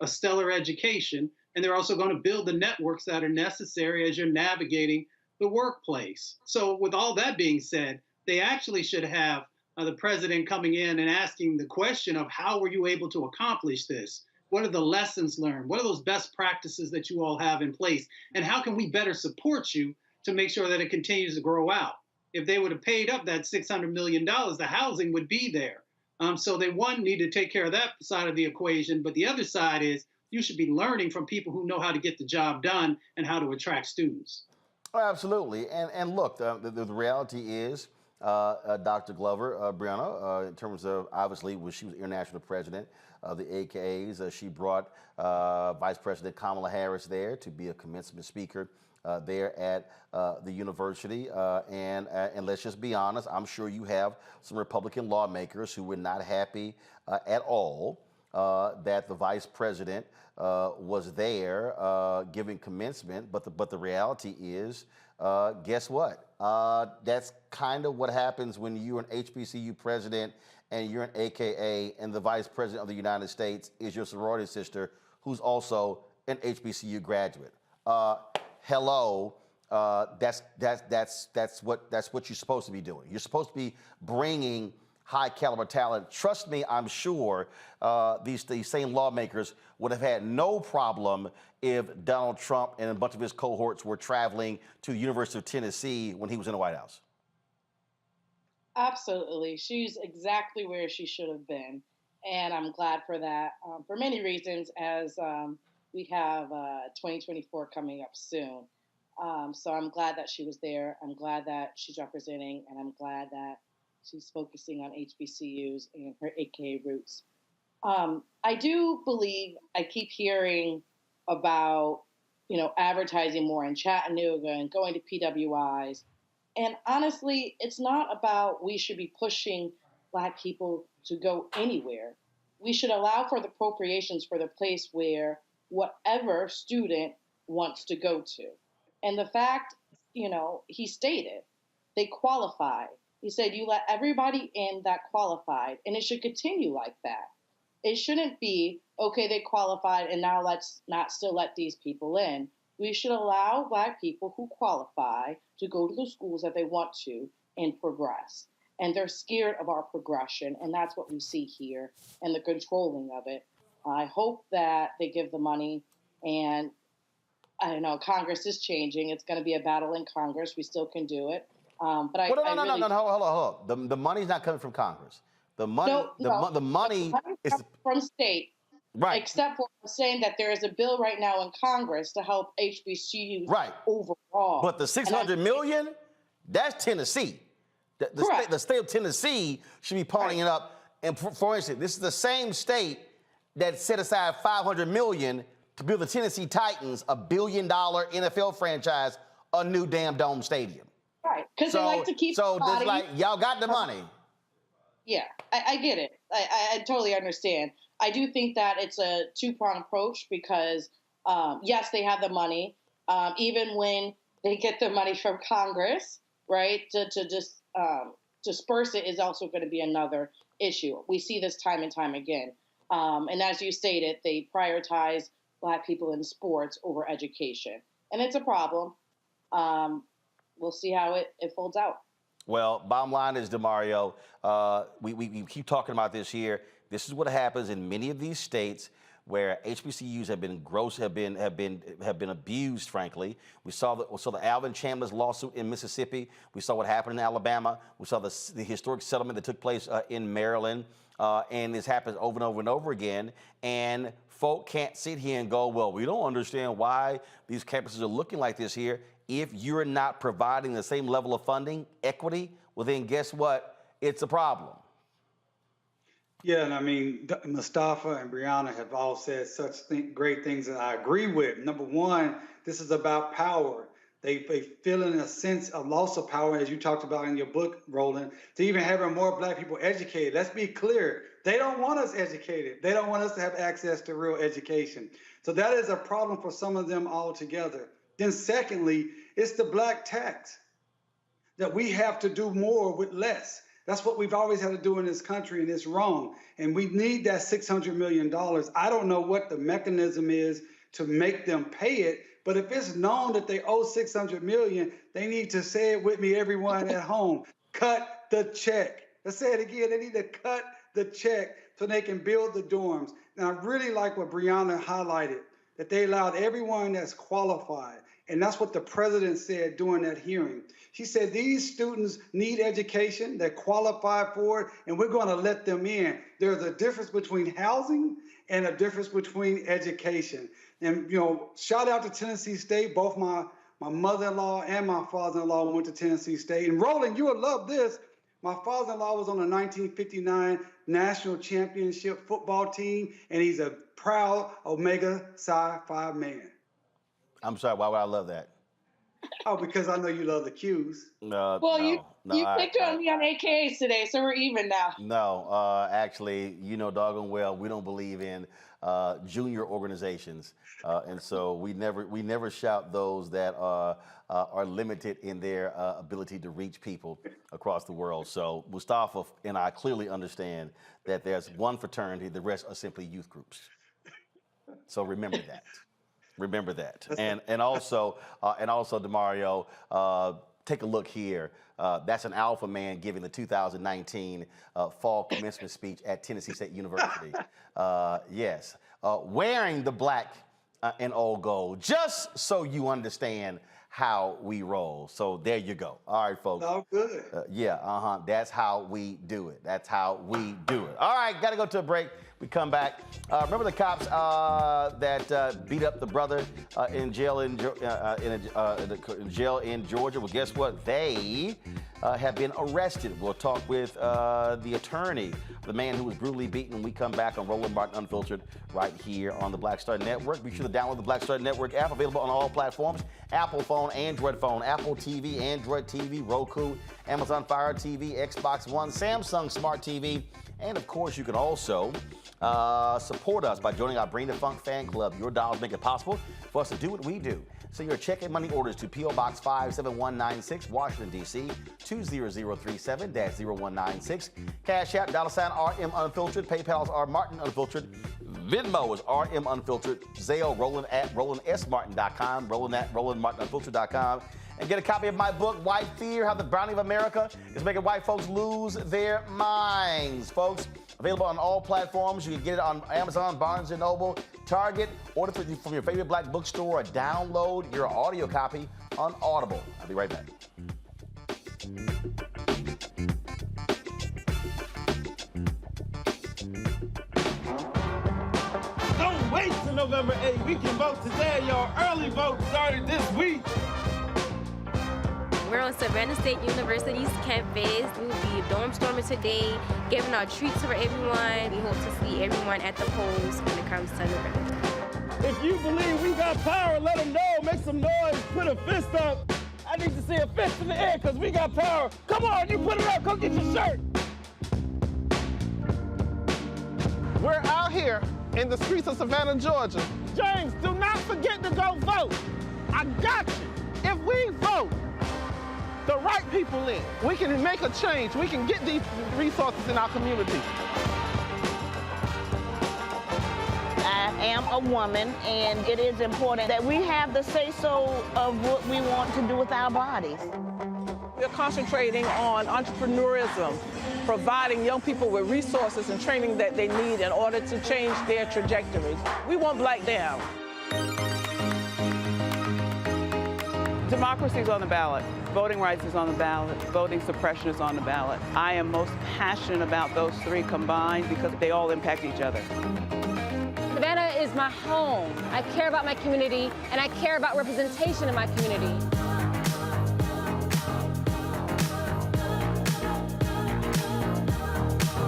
a stellar education. And they're also going to build the networks that are necessary as you're navigating the workplace. So with all that being said, they actually should have the president coming in and asking the question of how were you able to accomplish this? What are the lessons learned? What are those best practices that you all have in place? And how can we better support you to make sure that it continues to grow out? If they would have paid up that $600 million, the housing would be there. So they, need to take care of that side of the equation. But the other side is you should be learning from people who know how to get the job done and how to attract students. Oh, absolutely. And look, the reality is, Dr. Glover, Brianna, in terms of, obviously, when she was international president of the AKAs, she brought Vice President Kamala Harris there to be a commencement speaker there at the university. And let's just be honest, I'm sure you have some Republican lawmakers who were not happy at all that the vice president was there giving commencement. But the reality is, guess what? That's kind of what happens when you're an HBCU president and you're an AKA and the vice president of the United States is your sorority sister who's also an HBCU graduate. Hello, that's what you're supposed to be doing. You're supposed to be bringing high caliber talent. Trust me, I'm sure these same lawmakers would have had no problem if Donald Trump and a bunch of his cohorts were traveling to the University of Tennessee when he was in the White House. Absolutely. She's exactly where she should have been. And I'm glad for that for many reasons, as we have 2024 coming up soon. So I'm glad that she was there. I'm glad that she's representing, and I'm glad that she's focusing on HBCUs and her AKA roots. I do believe, I keep hearing about, advertising more in Chattanooga and going to PWIs. And honestly, it's not about we should be pushing Black people to go anywhere. We should allow for the appropriations for the place where whatever student wants to go to. And the fact, he stated, they qualify. He said, you let everybody in that qualified, and it should continue like that. It shouldn't be, okay, they qualified, and now let's not still let these people in. We should allow Black people who qualify to go to the schools that they want to and progress. And they're scared of our progression, and that's what we see here, and the controlling of it. I hope that they give the money, and I don't know, Congress is changing. It's going to be a battle in Congress. We still can do it. But no, hold on. The money's not coming from Congress. The money, the money is from state. Right. Except for saying that there is a bill right now in Congress to help HBCUs overall. But the $600 million, that's Tennessee. The state of Tennessee should be ponying it up. And for instance, this is the same state that set aside $500 million to build the Tennessee Titans, $1 billion NFL franchise, a new damn dome stadium. Right, because they like to keep. So it's like y'all got the money. Yeah, I get it. I totally understand. I do think that it's a two-pronged approach because, yes, they have the money. Even when they get the money from Congress, right, to just disperse it is also going to be another issue. We see this time and time again. And as you stated, they prioritize Black people in sports over education. And it's a problem. We'll see how it folds out. Well, bottom line is, DeMario, we keep talking about this here. This is what happens in many of these states where HBCUs have been abused. Frankly, we saw the Alvin Chandler's lawsuit in Mississippi. We saw what happened in Alabama. We saw the historic settlement that took place in Maryland, and this happens over and over and over again. And folk can't sit here and go, well, we don't understand why these campuses are looking like this here. If you're not providing the same level of funding, equity, well, then guess what? It's a problem. Yeah, and I mean, Mustafa and Brianna have all said such great things that I agree with. Number one, this is about power. They feel in a sense a loss of power, as you talked about in your book, Roland, to even having more Black people educated. Let's be clear. They don't want us educated. They don't want us to have access to real education. So that is a problem for some of them altogether. Then secondly, it's the Black tax, that we have to do more with less. That's what we've always had to do in this country, and it's wrong. And we need that $600 million. I don't know what the mechanism is to make them pay it, but if it's known that they owe $600 million, they need to say it with me, everyone at home. Cut the check. Let's say it again. They need to cut the check so they can build the dorms. And I really like what Brianna highlighted, that they allowed everyone that's qualified. And that's what the president said during that hearing. She said, these students need education, they're qualified for it, and we're going to let them in. There's a difference between housing and a difference between education. And, shout out to Tennessee State. Both my mother-in-law and my father-in-law went to Tennessee State. And Roland, you will love this. My father-in-law was on the 1959 national championship football team, and he's a proud Omega Psi Phi man. I'm sorry, why would I love that? Oh, because I know you love the Qs. You picked on me on AKAs today, so we're even now. No, actually, doggone well, we don't believe in junior organizations, and so we never shout those that are limited in their ability to reach people across the world. So Mustafa and I clearly understand that there's one fraternity, the rest are simply youth groups. So remember that. Remember that. And also, DeMario, take a look here. That's an alpha man giving the 2019 fall commencement speech at Tennessee State University. Yes, wearing the black and old gold, just so you understand how we roll. So there you go. All right, folks. Oh, good. That's how we do it. That's how we do it. All right, got to go to a break. We come back. Remember the cops that beat up the brother in jail in jail in Georgia? Well, guess what? They have been arrested. We'll talk with the attorney, the man who was brutally beaten, when we come back on Roland Martin Unfiltered right here on the Black Star Network. Be sure to download the Black Star Network app, available on all platforms: Apple phone, Android phone, Apple TV, Android TV, Roku, Amazon Fire TV, Xbox One, Samsung Smart TV, and of course, you can also support us by joining our Bring the Funk fan club. Your dollars make it possible for us to do what we do. Send your check and money orders to P.O. Box 57196, Washington, D.C. 20037-0196. Cash App, $RM Unfiltered. PayPal's R Martin Unfiltered. Venmo is RM Unfiltered. Zelle, Roland at RolandSMartin.com. Roland at RolandMartinUnfiltered.com. And get a copy of my book, White Fear, How the Brownie of America is Making White Folks Lose Their Minds. Folks, available on all platforms. You can get it on Amazon, Barnes & Noble, Target. Order from your favorite black bookstore or download your audio copy on Audible. I'll be right back. Don't wait till November 8th. We can vote today. Your early vote started this week. We're on Savannah State University's campus. We'll be dorm storming today, giving out treats for everyone. We hope to see everyone at the polls when it comes to November. If you believe we got power, let them know. Make some noise. Put a fist up. I need to see a fist in the air because we got power. Come on, you put it up. Come get your shirt. We're out here in the streets of Savannah, Georgia. James, do not forget to go vote. I got you. If we vote the right people in, we can make a change. We can get these resources in our community. I am a woman, and it is important that we have the say-so of what we want to do with our bodies. We're concentrating on entrepreneurism, providing young people with resources and training that they need in order to change their trajectories. We want Black down. Democracy is on the ballot. Voting rights is on the ballot. Voting suppression is on the ballot. I am most passionate about those three combined because they all impact each other. Savannah is my home. I care about my community, and I care about representation in my community.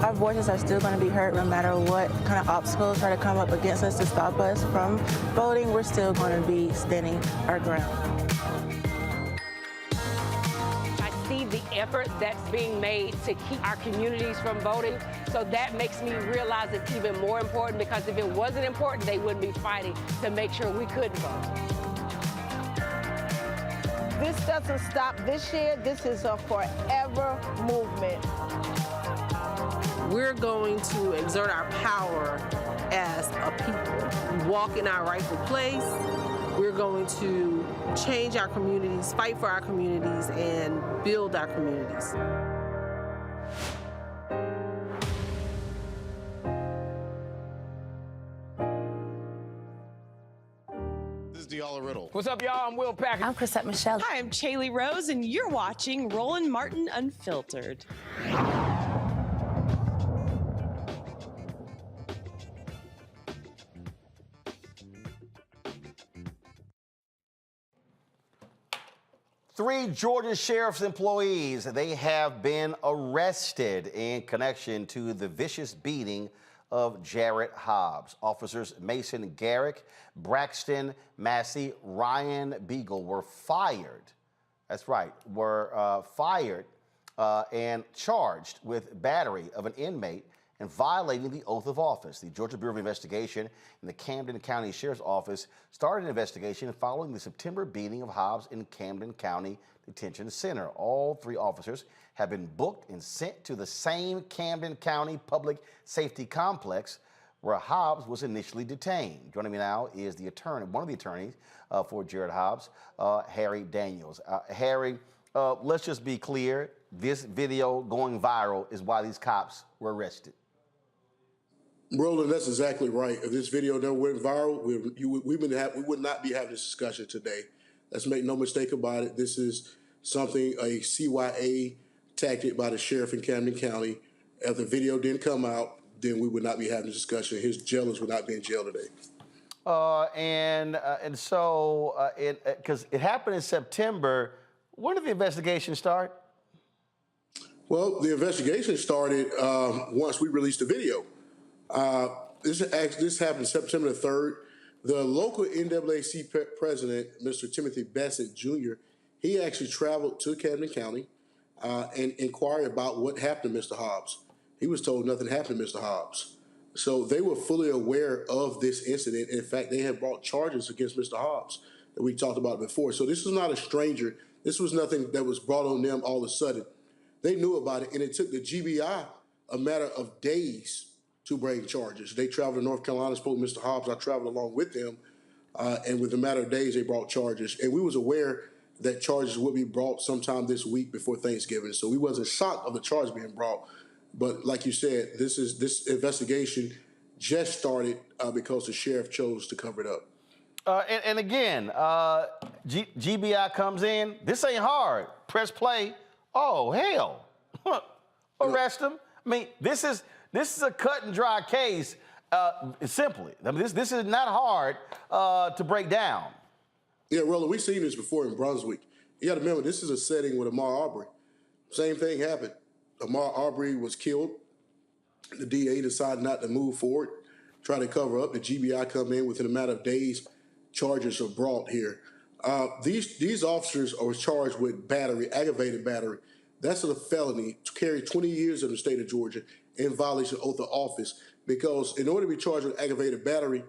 Our voices are still going to be heard no matter what kind of obstacles try to come up against us to stop us from voting. We're still going to be standing our ground. The effort that's being made to keep our communities from voting. So that makes me realize it's even more important, because if it wasn't important, they wouldn't be fighting to make sure we could vote. This doesn't stop this year. This is a forever movement. We're going to exert our power as a people. Walk in our rightful place. We're going to change our communities, fight for our communities, and build our communities. This is Diala Riddle. What's up, y'all? I'm Will Packer. I'm Chrisette Michelle. Hi, I'm Chaley Rose, and you're watching Roland Martin Unfiltered. Three Georgia Sheriff's employees, they have been arrested in connection to the vicious beating of Jarrett Hobbs. Officers Mason Garrick, Braxton Massey, Ryan Beagle were fired. That's right, were fired and charged with battery of an inmate and violating the oath of office. The Georgia Bureau of Investigation and the Camden County Sheriff's Office started an investigation following the September beating of Hobbs in Camden County Detention Center. All three officers have been booked and sent to the same Camden County Public Safety Complex where Hobbs was initially detained. Joining me now is the attorney, one of the attorneys for Jarrett Hobbs, Harry Daniels. Harry, let's just be clear. This video going viral is why these cops were arrested. Roland, that's exactly right. If this video never went viral, we would not be having this discussion today. Let's make no mistake about it. This is something, a CYA tactic by the sheriff in Camden County. If the video didn't come out, then we would not be having a discussion. His jailers would not be in jail today. And so, because it happened in September, when did the investigation start? Well, the investigation started once we released the video. This happened September the 3rd. The local NAACP president, Mr. Timothy Bassett Jr., he actually traveled to Camden County and inquired about what happened to Mr. Hobbs. He was told nothing happened to Mr. Hobbs. So they were fully aware of this incident. In fact, they had brought charges against Mr. Hobbs that we talked about before. So this was not a stranger. This was nothing that was brought on them all of a sudden. They knew about it, and it took the GBI a matter of days to bring charges. They traveled to North Carolina, spoke to Mr. Hobbs. I traveled along with them, and within a matter of days, they brought charges. And we was aware that charges would be brought sometime this week before Thanksgiving. So we wasn't shocked of the charge being brought. But like you said, this investigation just started because the sheriff chose to cover it up. And again, GBI comes in. This ain't hard. Press play. Oh, hell. Arrest him. I mean, this is a cut and dry case, simply. I mean, this is not hard to break down. Yeah, Roland, we've seen this before in Brunswick. You got to remember, this is a setting with Ahmaud Arbery. Same thing happened. Ahmaud Arbery was killed. The DA decided not to move forward, try to cover up. The GBI come in within a matter of days. Charges are brought here. These officers are charged with battery, aggravated battery. That's a felony to carry 20 years in the state of Georgia in violation of oath of office, because in order to be charged with aggravated battery,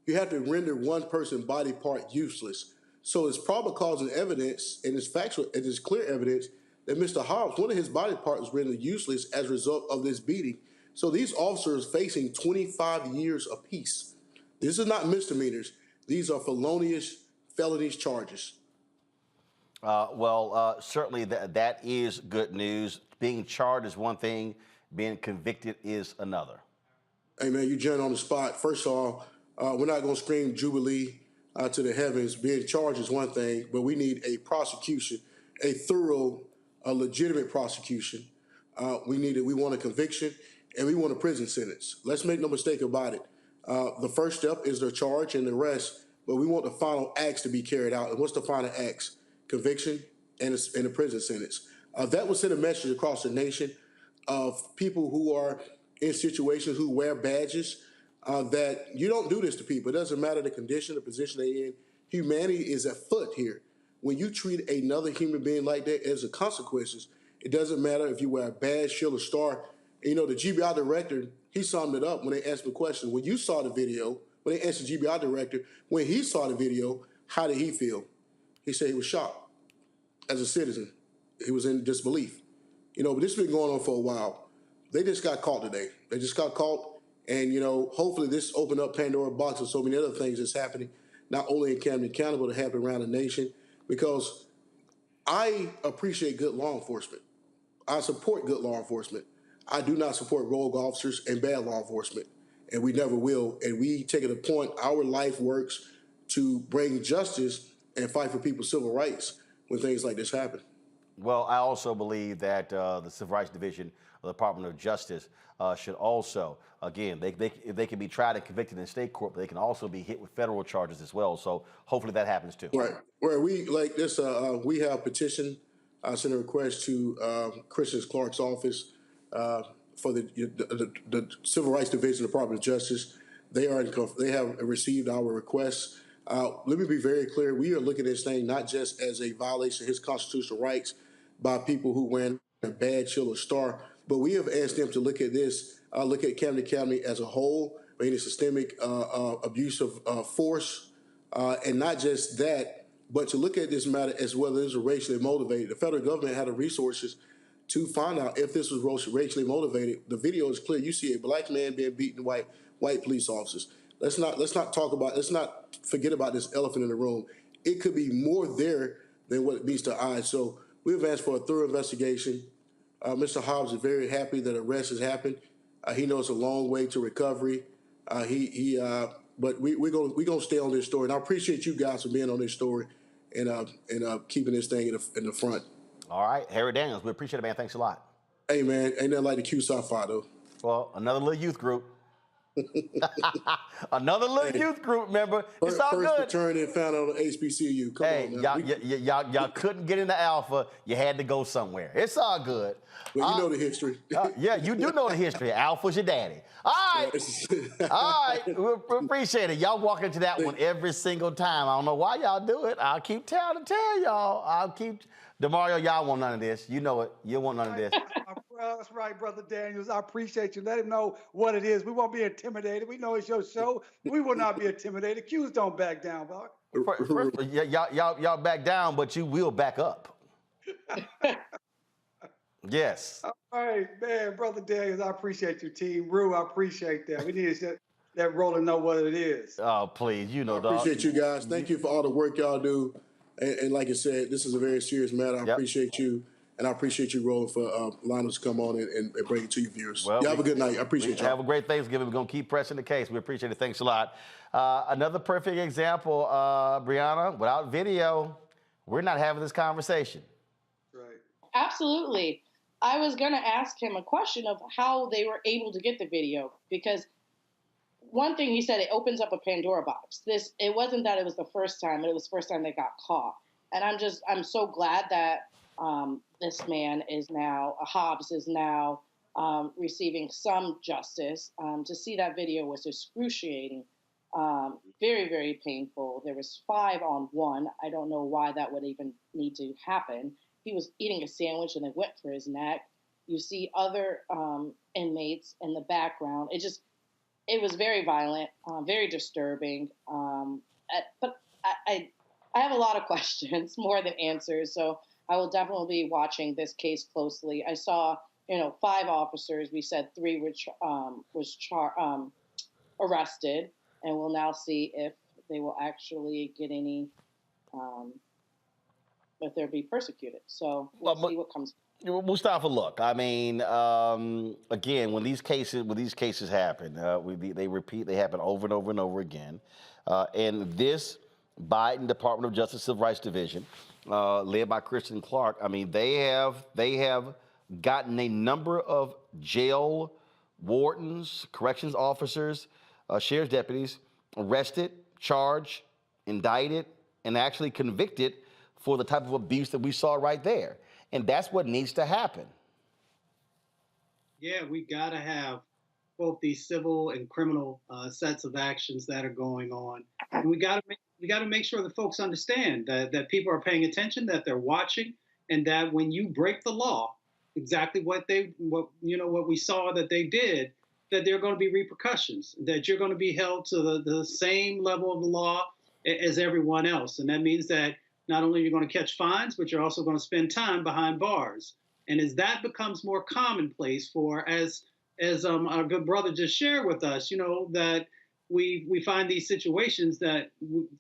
you have to render one person's body part useless. So it's probable cause and evidence, and it's factual, and it's clear evidence that Mr. Hobbs, one of his body parts was rendered useless as a result of this beating. So these officers facing 25 years apiece. This is not misdemeanors. These are felonious felonies charges. Certainly that is good news. Being charged is one thing. Being convicted is another. Hey, man, you jumped on the spot. First of all, we're not going to scream Jubilee to the heavens. Being charged is one thing, but we need a prosecution, a thorough, a legitimate prosecution. We want a conviction, and we want a prison sentence. Let's make no mistake about it. The first step is the charge and the arrest, but we want the final acts to be carried out. And what's the final acts? Conviction and a prison sentence. That will send a message across the nation of people who are in situations who wear badges, that you don't do this to people. It doesn't matter the condition, the position they're in. Humanity is at foot here. When you treat another human being like that, as a consequences, it doesn't matter if you wear a badge, shield, or star. You know, the GBI director, he summed it up when they asked him the question. When you saw the video, when they asked the GBI director, when he saw the video, how did he feel? He said he was shocked. As a citizen, he was in disbelief. You know, but this has been going on for a while. They just got caught today. They just got caught. And, you know, hopefully this opened up Pandora's box and so many other things that's happening, not only in Camden County, but it happened around the nation. Because I appreciate good law enforcement. I support good law enforcement. I do not support rogue officers and bad law enforcement. And we never will. And we take it a point, our life works to bring justice and fight for people's civil rights when things like this happen. Well, I also believe that the Civil Rights Division of the Department of Justice should also, again, they can be tried and convicted in state court, but they can also be hit with federal charges as well. So hopefully that happens too. Right. Where we like this, we have petitioned, sent a request to Christian Clark's office for the Civil Rights Division of the Department of Justice. They have received our requests. Let me be very clear. We are looking at this thing not just as a violation of his constitutional rights by people who wear a badge, shield, or star, but we have asked them to look at this, look at Camden County as a whole, any systemic abuse of force, and not just that, but to look at this matter as whether it's racially motivated. The federal government had the resources to find out if this was racially motivated. The video is clear. You see a black man being beaten by white police officers. Let's not forget about this elephant in the room. It could be more there than what meets the eye. So we've asked for a thorough investigation. Mr. Hobbs is very happy that arrest has happened. He knows a long way to recovery. But we're gonna stay on this story. And I appreciate you guys for being on this story. and keeping this thing in the front. All right, Harry Daniels, we appreciate it, man. Thanks a lot. Hey, man, ain't nothing like the Q-Sci-Fi, though. Well, another little youth group. Another little youth group member. It's all first good. fraternity found on the HBCU. Come on, man. Y'all couldn't get into Alpha. You had to go somewhere. It's all good. Well, you know the history. Yeah, you do know the history. Alpha's your daddy. All right. All right. We appreciate it. Y'all walk into that one every single time. I don't know why y'all do it. I'll keep tell y'all. DeMario, y'all want none of this. You know it. You want none of this. That's right, Brother Daniels. I appreciate you. Let him know what it is. We won't be intimidated. We know it's your show. We will not be intimidated. Q's don't back down, bro. Y'all back down, but you will back up. Yes. All right, man. Brother Daniels, I appreciate you, team. Rue, I appreciate that. We need to let Roland know what it is. Oh, please. You know, I appreciate you guys. Thank you for all the work y'all do. And like I said, this is a very serious matter. I appreciate you. And I appreciate you, Roland, for allowing us to come on and bring it to you viewers. Well, y'all have a good night. I appreciate you. Have a great Thanksgiving. We're going to keep pressing the case. We appreciate it. Thanks a lot. Another perfect example, Brianna, without video, we're not having this conversation. Right. Absolutely. I was going to ask him a question of how they were able to get the video, because one thing he said, it opens up a Pandora box. It wasn't that it was the first time, but it was the first time they got caught. And I'm so glad that this man Hobbs is now receiving some justice. To see that video was excruciating, very, very painful. There was 5 on 1. I don't know why that would even need to happen. He was eating a sandwich and they went for his neck. You see other inmates in the background. It was very violent, very disturbing. But I have a lot of questions, more than answers. So I will definitely be watching this case closely. I saw, 5 officers. We said 3 was arrested, and we'll now see if they will actually get any, if they'll be persecuted. So we'll see what comes. Mustafa, look, I mean, again, when these cases happen, they happen over and over and over again. And this Biden Department of Justice Civil Rights Division, led by Kristen Clark, I mean, they have gotten a number of jail wardens, corrections officers, sheriff's deputies arrested, charged, indicted, and actually convicted for the type of abuse that we saw right there. And that's what needs to happen. Yeah, we got to have both these civil and criminal sets of actions that are going on, and we got to make sure that folks understand that people are paying attention, that they're watching, and that when you break the law, exactly what we saw that they did, that there are going to be repercussions, that you're going to be held to the same level of the law as everyone else, and that means that not only are you going to catch fines, but you're also going to spend time behind bars. And as that becomes more commonplace as our good brother just shared with us, that we find these situations that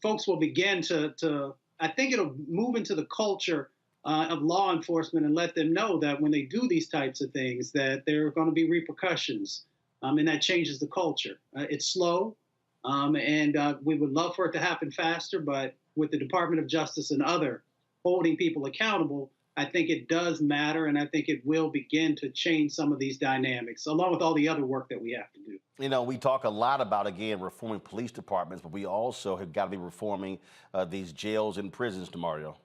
folks will begin to, I think it'll move into the culture of law enforcement and let them know that when they do these types of things, that there are going to be repercussions. And that changes the culture. It's slow, and we would love for it to happen faster, but with the Department of Justice and other holding people accountable, I think it does matter, and I think it will begin to change some of these dynamics, along with all the other work that we have to do. We talk a lot about, again, reforming police departments, but we also have got to be reforming these jails and prisons, DeMario.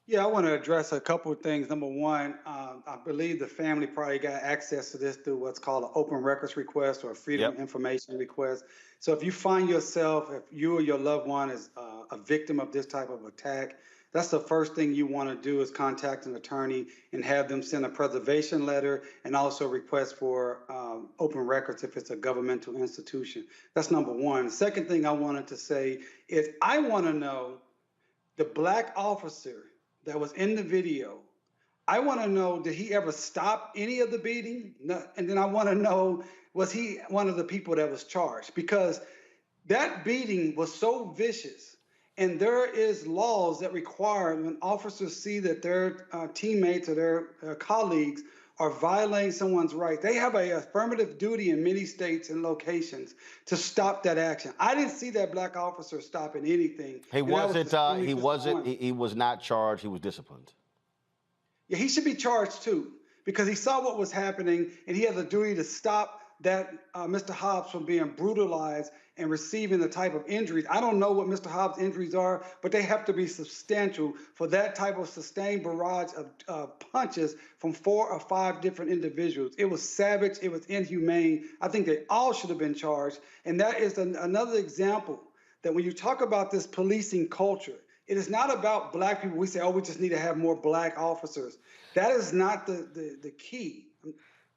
Yeah, I want to address a couple of things. Number one, I believe the family probably got access to this through what's called an open records request or a freedom of information request. So if you find yourself, if you or your loved one is a victim of this type of attack, that's the first thing you want to do is contact an attorney and have them send a preservation letter and also request for open records if it's a governmental institution. That's number one. The second thing I wanted to say is I want to know the black officer that was in the video. I want to know, did he ever stop any of the beating? No. And then I want to know, was he one of the people that was charged? Because that beating was so vicious, and there is laws that require when officers see that their teammates or their colleagues or violating someone's right, they have an affirmative duty in many states and locations to stop that action. I didn't see that black officer stopping anything. He was not charged. He was disciplined. Yeah, he should be charged too, because he saw what was happening and he has a duty to stop that Mr. Hobbs from being brutalized and receiving the type of injuries. I don't know what Mr. Hobbs' injuries are, but they have to be substantial for that type of sustained barrage of punches from 4 or 5 different individuals. It was savage. It was inhumane. I think they all should have been charged. And that is another example that when you talk about this policing culture, it is not about black people. We say, oh, we just need to have more black officers. That is not the key.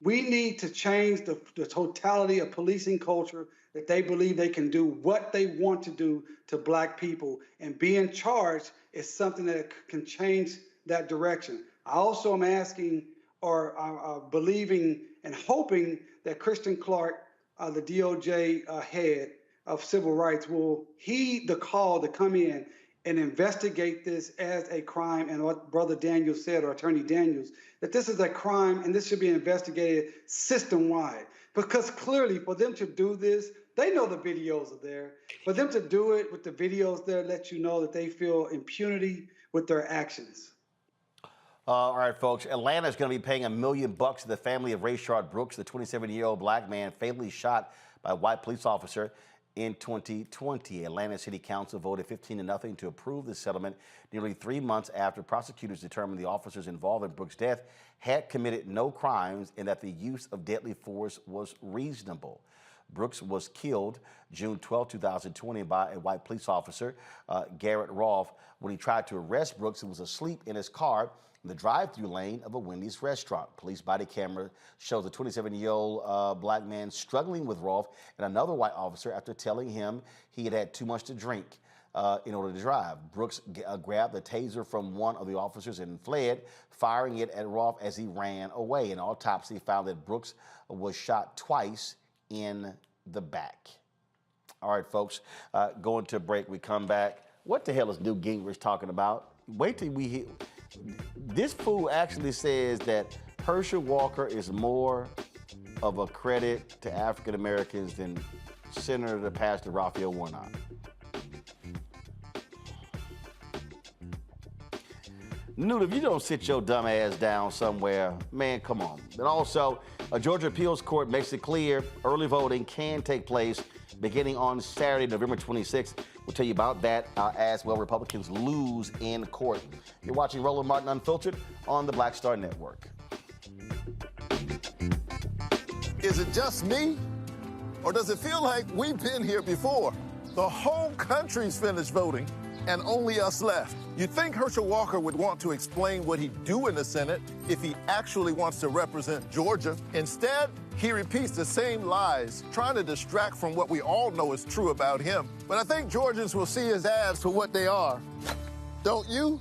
We need to change the totality of policing culture, that they believe they can do what they want to do to black people. And being charged is something that can change that direction. I also am asking or believing and hoping that Christian Clark, the DOJ head of civil rights, will heed the call to come in and investigate this as a crime. And what Brother Daniels said, or Attorney Daniels, that this is a crime and this should be investigated system-wide. Because clearly for them to do this, they know the videos are there. For them to do it with the videos there, let you know that they feel impunity with their actions. All right, folks. Atlanta is going to be paying $1 million to the family of Rayshard Brooks, the 27-year-old black man fatally shot by a white police officer in 2020. Atlanta City Council voted 15-0 to approve the settlement nearly 3 months after prosecutors determined the officers involved in Brooks' death had committed no crimes and that the use of deadly force was reasonable. Brooks was killed June 12, 2020 by a white police officer, Jarrett Hobbs. When he tried to arrest Brooks, he was asleep in his car in the drive-thru lane of a Wendy's restaurant. Police body camera shows a 27-year-old black man struggling with Rolfe and another white officer after telling him he had had too much to drink in order to drive. Brooks grabbed the taser from one of the officers and fled, firing it at Rolfe as he ran away. An autopsy found that Brooks was shot twice in the back. All right, folks, going to a break. We come back. What the hell is Newt Gingrich talking about? Wait till we hear. This fool actually says that Herschel Walker is more of a credit to African Americans than Senator Pastor Raphael Warnock. Newt, if you don't sit your dumb ass down somewhere, man, come on. And also, a Georgia appeals court makes it clear early voting can take place beginning on Saturday, November 26th. We'll tell you about that as well. Republicans lose in court. You're watching Roland Martin Unfiltered on the Black Star Network. Is it just me? Or does it feel like we've been here before? The whole country's finished voting and only us left. You'd think Herschel Walker would want to explain what he'd do in the Senate if he actually wants to represent Georgia. Instead, he repeats the same lies, trying to distract from what we all know is true about him. But I think Georgians will see his ads for what they are. Don't you?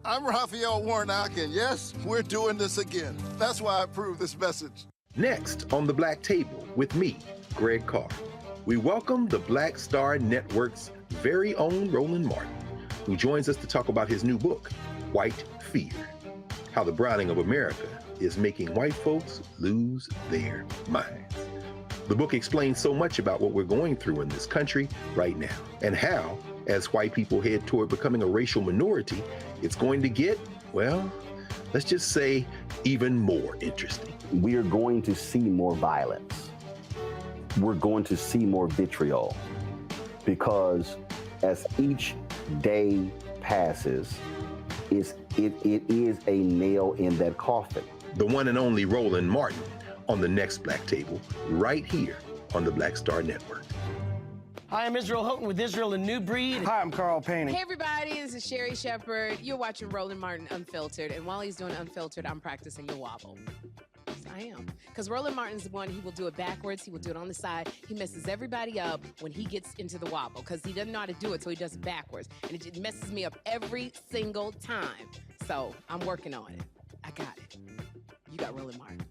I'm Raphael Warnock, and yes, we're doing this again. That's why I approve this message. Next on the Black Table with me, Greg Carr, we welcome the Black Star Network's very own Roland Martin, who joins us to talk about his new book, White Fear, How the Browning of America is Making White Folks Lose Their Minds. The book explains so much about what we're going through in this country right now, and how, as white people head toward becoming a racial minority, it's going to get, well, let's just say, even more interesting. We are going to see more violence. We're going to see more vitriol, because as each day passes, it is a nail in that coffin. The one and only Roland Martin on the next Black Table, right here on the Black Star Network. Hi, I'm Israel Houghton with Israel and New Breed. Hi, I'm Carl Payne. Hey, everybody, this is Sherry Shepherd. You're watching Roland Martin Unfiltered, and while he's doing Unfiltered, I'm practicing the wobble. Yes, I am. Because Roland Martin's the one, he will do it backwards, he will do it on the side. He messes everybody up when he gets into the wobble, because he doesn't know how to do it, so he does it backwards. And it just messes me up every single time. So I'm working on it. I got it. You got Roland Martin.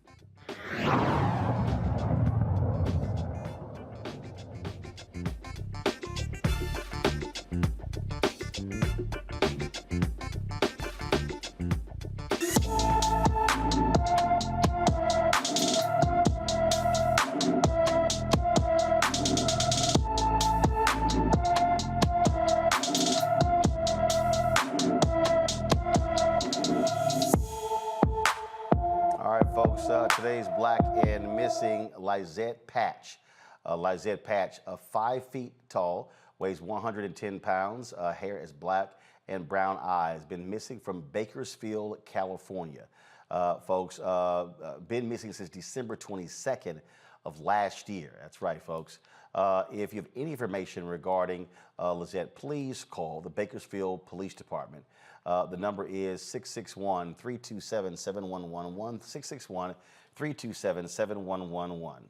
folks. Today's black and missing Lizette Patch. Lizette Patch, 5 feet tall, weighs 110 pounds, hair is black and brown eyes. Been missing from Bakersfield, California. Folks, been missing since December 22nd of last year. That's right, folks. If you have any information regarding Lizette, please call the Bakersfield Police Department. The number is 661-327-7111, 661-327-7111.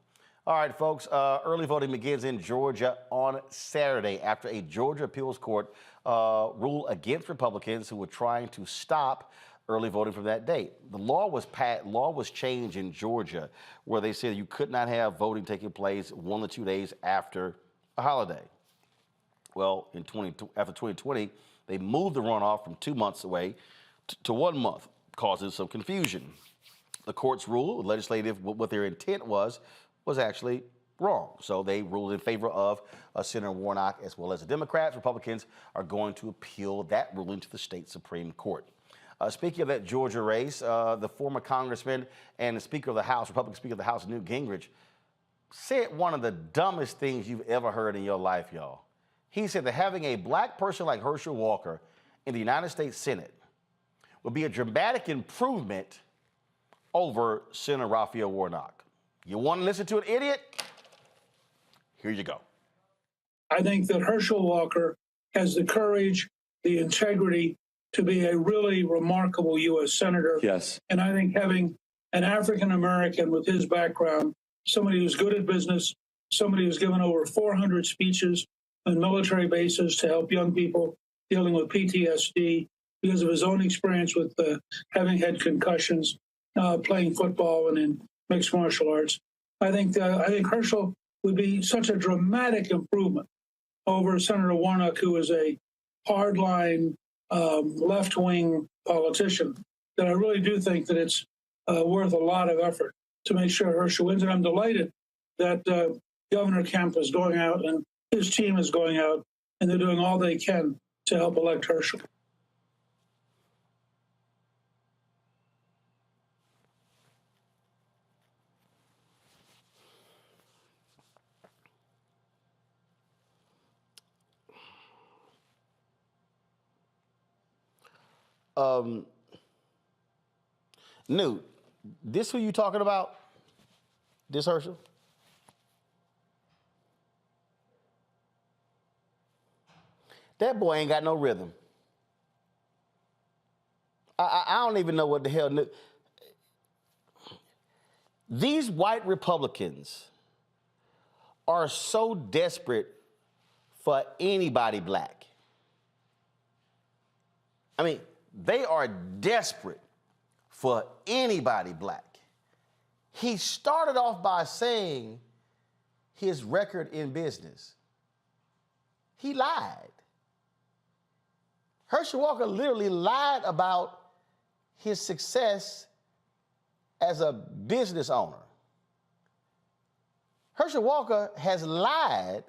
All right, folks, early voting begins in Georgia on Saturday after a Georgia appeals court ruled against Republicans who were trying to stop early voting from that date. The law was changed in Georgia where they said you could not have voting taking place 1 or 2 days after a holiday. Well, after 2020, they moved the runoff from 2 months away to 1 month, causing some confusion. The courts ruled, what their intent was actually wrong. So they ruled in favor of Senator Warnock as well as the Democrats. Republicans are going to appeal that ruling to the state Supreme Court. Speaking of that Georgia race, the former congressman and the Speaker of the House, Republican Speaker of the House, Newt Gingrich, said one of the dumbest things you've ever heard in your life, y'all. He said that having a black person like Herschel Walker in the United States Senate would be a dramatic improvement over Senator Raphael Warnock. You want to listen to an idiot? Here you go. I think that Herschel Walker has the courage, the integrity to be a really remarkable U.S. Senator. Yes. And I think having an African-American with his background, somebody who's good at business, somebody who's given over 400 speeches on military bases to help young people dealing with PTSD because of his own experience with having had concussions, playing football and in mixed martial arts. I think Herschel would be such a dramatic improvement over Senator Warnock, who is a hardline left-wing politician, that I really do think that it's worth a lot of effort to make sure Herschel wins. And I'm delighted that Governor Kemp is going out and his team is going out, and they're doing all they can to help elect Herschel. Newt, this who you talking about? This Herschel? That boy ain't got no rhythm. I don't even know what the hell. These white Republicans are so desperate for anybody black. I mean, they are desperate for anybody black. He started off by saying his record in business. He lied. Herschel Walker literally lied about his success as a business owner. Herschel Walker has lied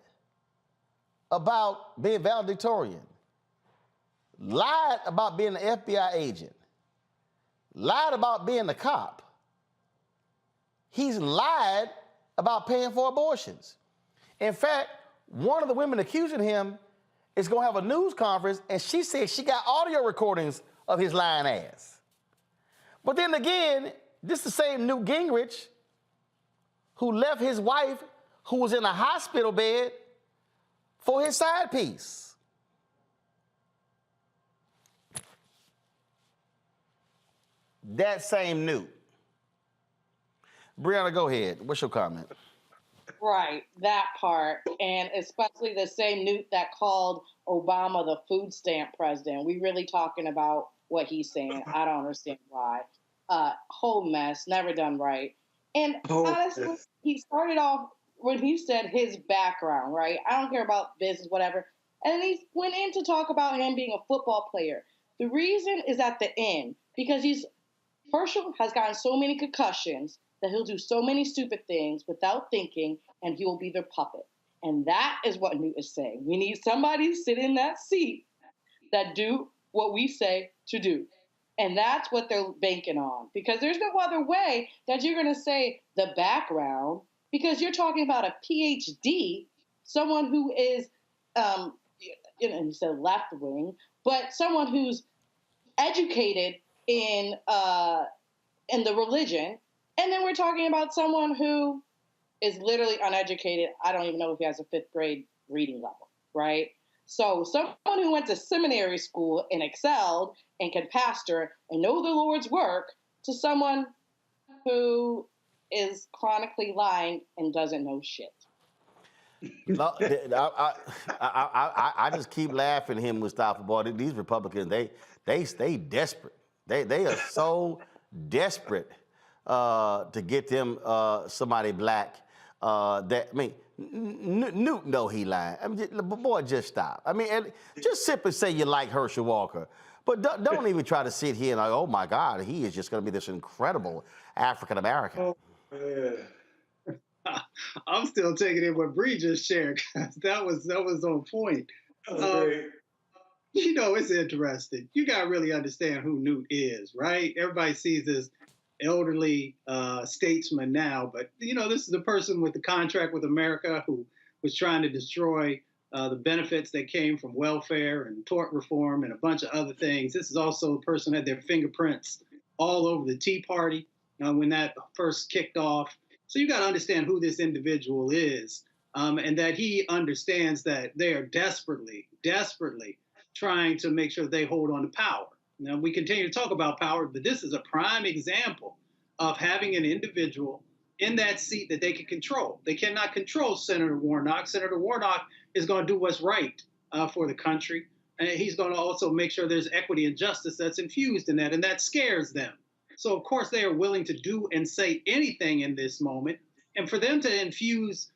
about being valedictorian, lied about being an FBI agent, lied about being a cop. He's lied about paying for abortions. In fact, one of the women accusing him is going to have a news conference, and she said she got audio recordings of his lying ass. But then again, this is the same Newt Gingrich who left his wife, who was in a hospital bed, for his side piece. That same Newt. Brianna, go ahead. What's your comment? Right, that part, and especially the same Newt that called Obama the food stamp president. We really talking about what he's saying. I don't understand why. Whole mess, never done right. And honestly, he started off when he said his background, right? I don't care about business, whatever. And he went in to talk about him being a football player. The reason is at the end, because Herschel has gotten so many concussions that he'll do so many stupid things without thinking, and he will be their puppet. And that is what Newt is saying. We need somebody to sit in that seat that do what we say to do. And that's what they're banking on, because there's no other way that you're going to say the background, because you're talking about a PhD, someone who is, you said left wing, but someone who's educated in the religion. And then we're talking about someone who is literally uneducated. I don't even know if he has a 5th grade reading level, right? So someone who went to seminary school and excelled and can pastor and know the Lord's work, to someone who is chronically lying and doesn't know shit. No, I just keep laughing at him, Mustafa. Boy, these Republicans, they stay desperate. They are so desperate to get them somebody black. Newt know he lying. I mean, boy, just stop. I mean, just simply say you like Herschel Walker, but don't even try to sit here and like, oh my God, he is just going to be this incredible African American. Oh, I'm still taking in what Bree just shared. That was on point. Great. You know, it's interesting. You got to really understand who Newt is, right? Everybody sees this elderly statesman now, but you know, this is the person with the contract with America who was trying to destroy the benefits that came from welfare and tort reform and a bunch of other things. This is also the person who had their fingerprints all over the Tea Party when that first kicked off. So you got to understand who this individual is, and that he understands that they are desperately trying to make sure they hold on to power. Now, we continue to talk about power, but this is a prime example of having an individual in that seat that they can control. They cannot control Senator Warnock. Senator Warnock is going to do what's right for the country. And he's going to also make sure there's equity and justice that's infused in that, and that scares them. So, of course, they are willing to do and say anything in this moment. And for them to infuse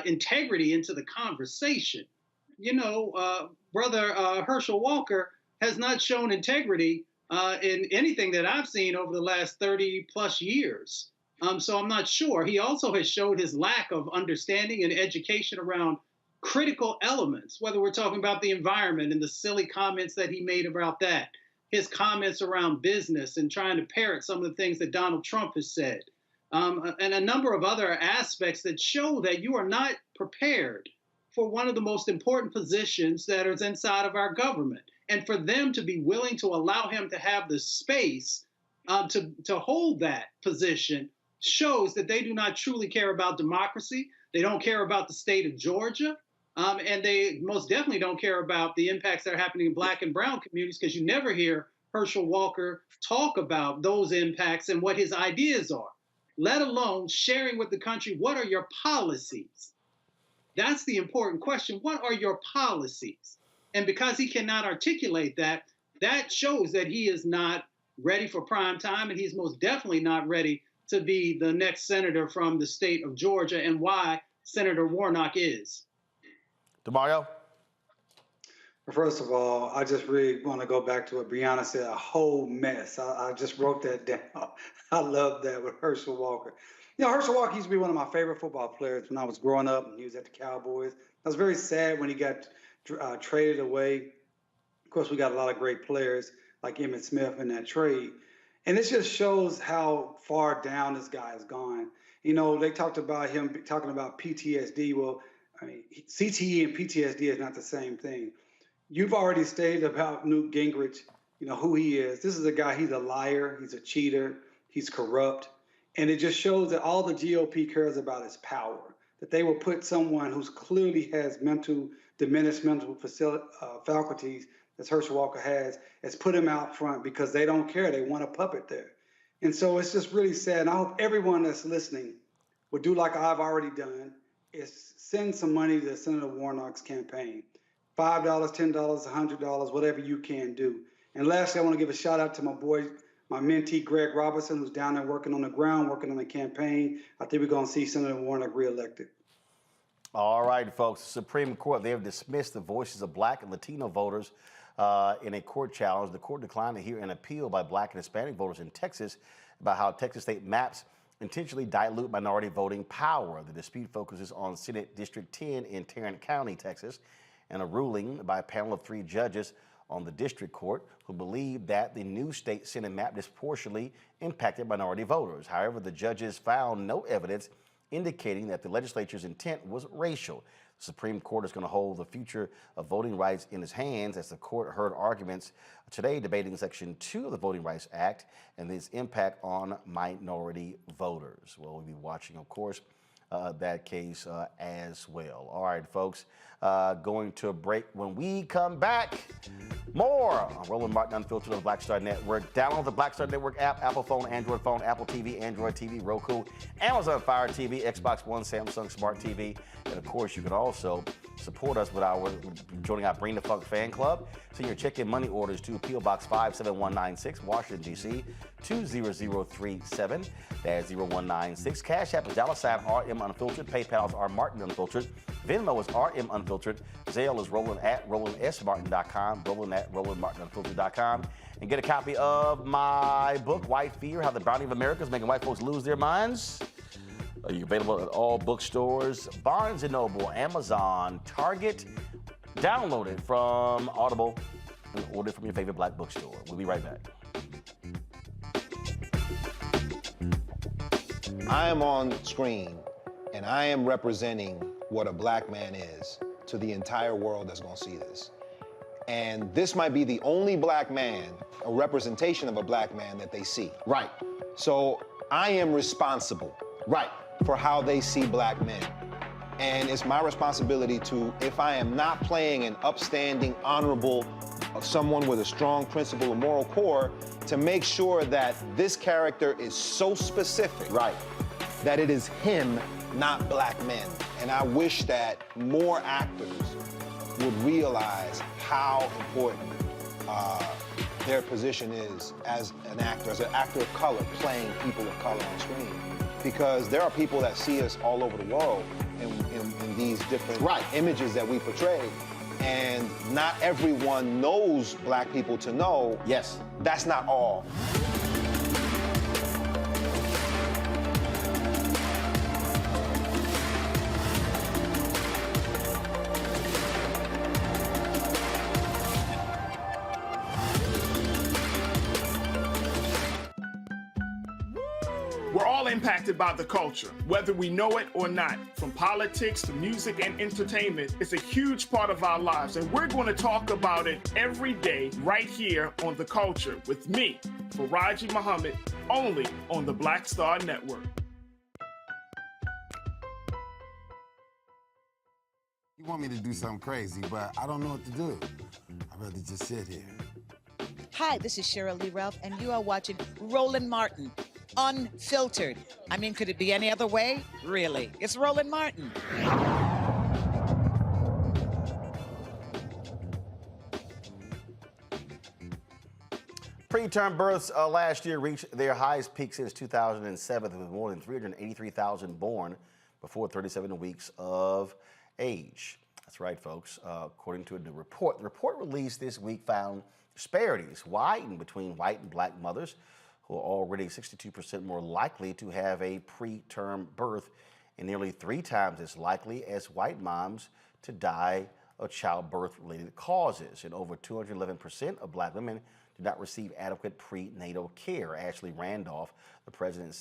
integrity into the conversation, you know, Brother Herschel Walker has not shown integrity in anything that I've seen over the last 30 plus years. So I'm not sure. He also has showed his lack of understanding and education around critical elements, whether we're talking about the environment and the silly comments that he made about that, his comments around business and trying to parrot some of the things that Donald Trump has said, and a number of other aspects that show that you are not prepared for one of the most important positions that is inside of our government. And for them to be willing to allow him to have the space to hold that position shows that they do not truly care about democracy. They don't care about the state of Georgia. And they most definitely don't care about the impacts that are happening in Black and brown communities, because you never hear Herschel Walker talk about those impacts and what his ideas are, let alone sharing with the country, what are your policies? That's the important question. What are your policies? And because he cannot articulate that, that shows that he is not ready for prime time, and he's most definitely not ready to be the next senator from the state of Georgia, and why Senator Warnock is. DeMario? First of all, I just really want to go back to what Brianna said, a whole mess. I just wrote that down. I love that with Herschel Walker. You know, Herschel Walker used to be one of my favorite football players when I was growing up, and he was at the Cowboys. I was very sad when he got traded away. Of course, we got a lot of great players like Emmitt Smith in that trade. And this just shows how far down this guy has gone. You know, they talked about him talking about PTSD. Well, I mean, CTE and PTSD is not the same thing. You've already stated about Newt Gingrich, you know, who he is. This is a guy, he's a liar, he's a cheater, he's corrupt. And it just shows that all the GOP cares about is power, that they will put someone who's clearly has diminished mental faculties, as Herschel Walker has put him out front because they don't care. They want a puppet there. And so it's just really sad. And I hope everyone that's listening would do like I've already done, is send some money to Senator Warnock's campaign. $5, $10, $100, whatever you can do. And lastly, I want to give a shout out to my boy, my mentee, Greg Robertson, who's down there working on the ground, working on the campaign. I think we're going to see Senator Warnock reelected. All right, folks. The Supreme Court, they have dismissed the voices of Black and Latino voters in a court challenge. The court declined to hear an appeal by Black and Hispanic voters in Texas about how Texas state maps intentionally dilute minority voting power. The dispute focuses on Senate District 10 in Tarrant County, Texas, and a ruling by a panel of 3 judges on the district court who believed that the new state Senate map disproportionately impacted minority voters. However, the judges found no evidence indicating that the legislature's intent was racial. The Supreme Court is going to hold the future of voting rights in its hands as the court heard arguments today debating Section 2 of the Voting Rights Act and its impact on minority voters. Well, we'll be watching, of course, that case as well. All right, folks, going to a break. When we come back, more on Roland Martin Unfiltered on the Black Star Network. Download the Black Star Network app, Apple phone, Android phone, Apple TV, Android TV, Roku, Amazon Fire TV, Xbox One, Samsung Smart TV. And of course, you can also support us with joining our Bring the Funk fan club. Send your check-in money orders to P.O. Box 57196, Washington, D.C. 20037. That's 0196. Cash App is $RM Unfiltered. PayPal is R Martin Unfiltered. Venmo is RM Unfiltered. Zelle is Roland@RolandSMartin.com. Roland@RolandMartinUnfiltered.com. And get a copy of my book, White Fear: How the Browning of America is Making White Folks Lose Their Minds. Are you available at all bookstores? Barnes & Noble, Amazon, Target. Download it from Audible and order it from your favorite black bookstore. We'll be right back. I am on screen, and I am representing what a black man is to the entire world that's gonna see this. And this might be the only black man, a representation of a black man that they see. Right. So I am responsible. Right. For how they see black men. And it's my responsibility to, if I am not playing an upstanding, honorable, someone with a strong principle or moral core, to make sure that this character is so specific, right, that it is him, not black men. And I wish that more actors would realize how important their position is as an actor of color, playing people of color on screen. Because there are people that see us all over the world in these different images that we portray. And not everyone knows black people to know. Yes. That's not all. We're all impacted by the culture, whether we know it or not. From politics to music and entertainment, it's a huge part of our lives, and we're going to talk about it every day right here on The Culture with me, Faraji Muhammad, only on the Black Star Network. You want me to do something crazy, but I don't know what to do. I'd rather just sit here. Hi, this is Cheryl Lee Ralph, and you are watching Roland Martin Unfiltered. I mean, could it be any other way? Really? It's Roland Martin. Preterm births last year reached their highest peak since 2007, with more than 383,000 born before 37 weeks of age. That's right, folks. According to a new report, the report released this week found disparities widen between white and black mothers, who are already 62% more likely to have a preterm birth and nearly 3 times as likely as white moms to die of childbirth-related causes. And over 211% of black women did not receive adequate prenatal care. Ashley Randolph, the president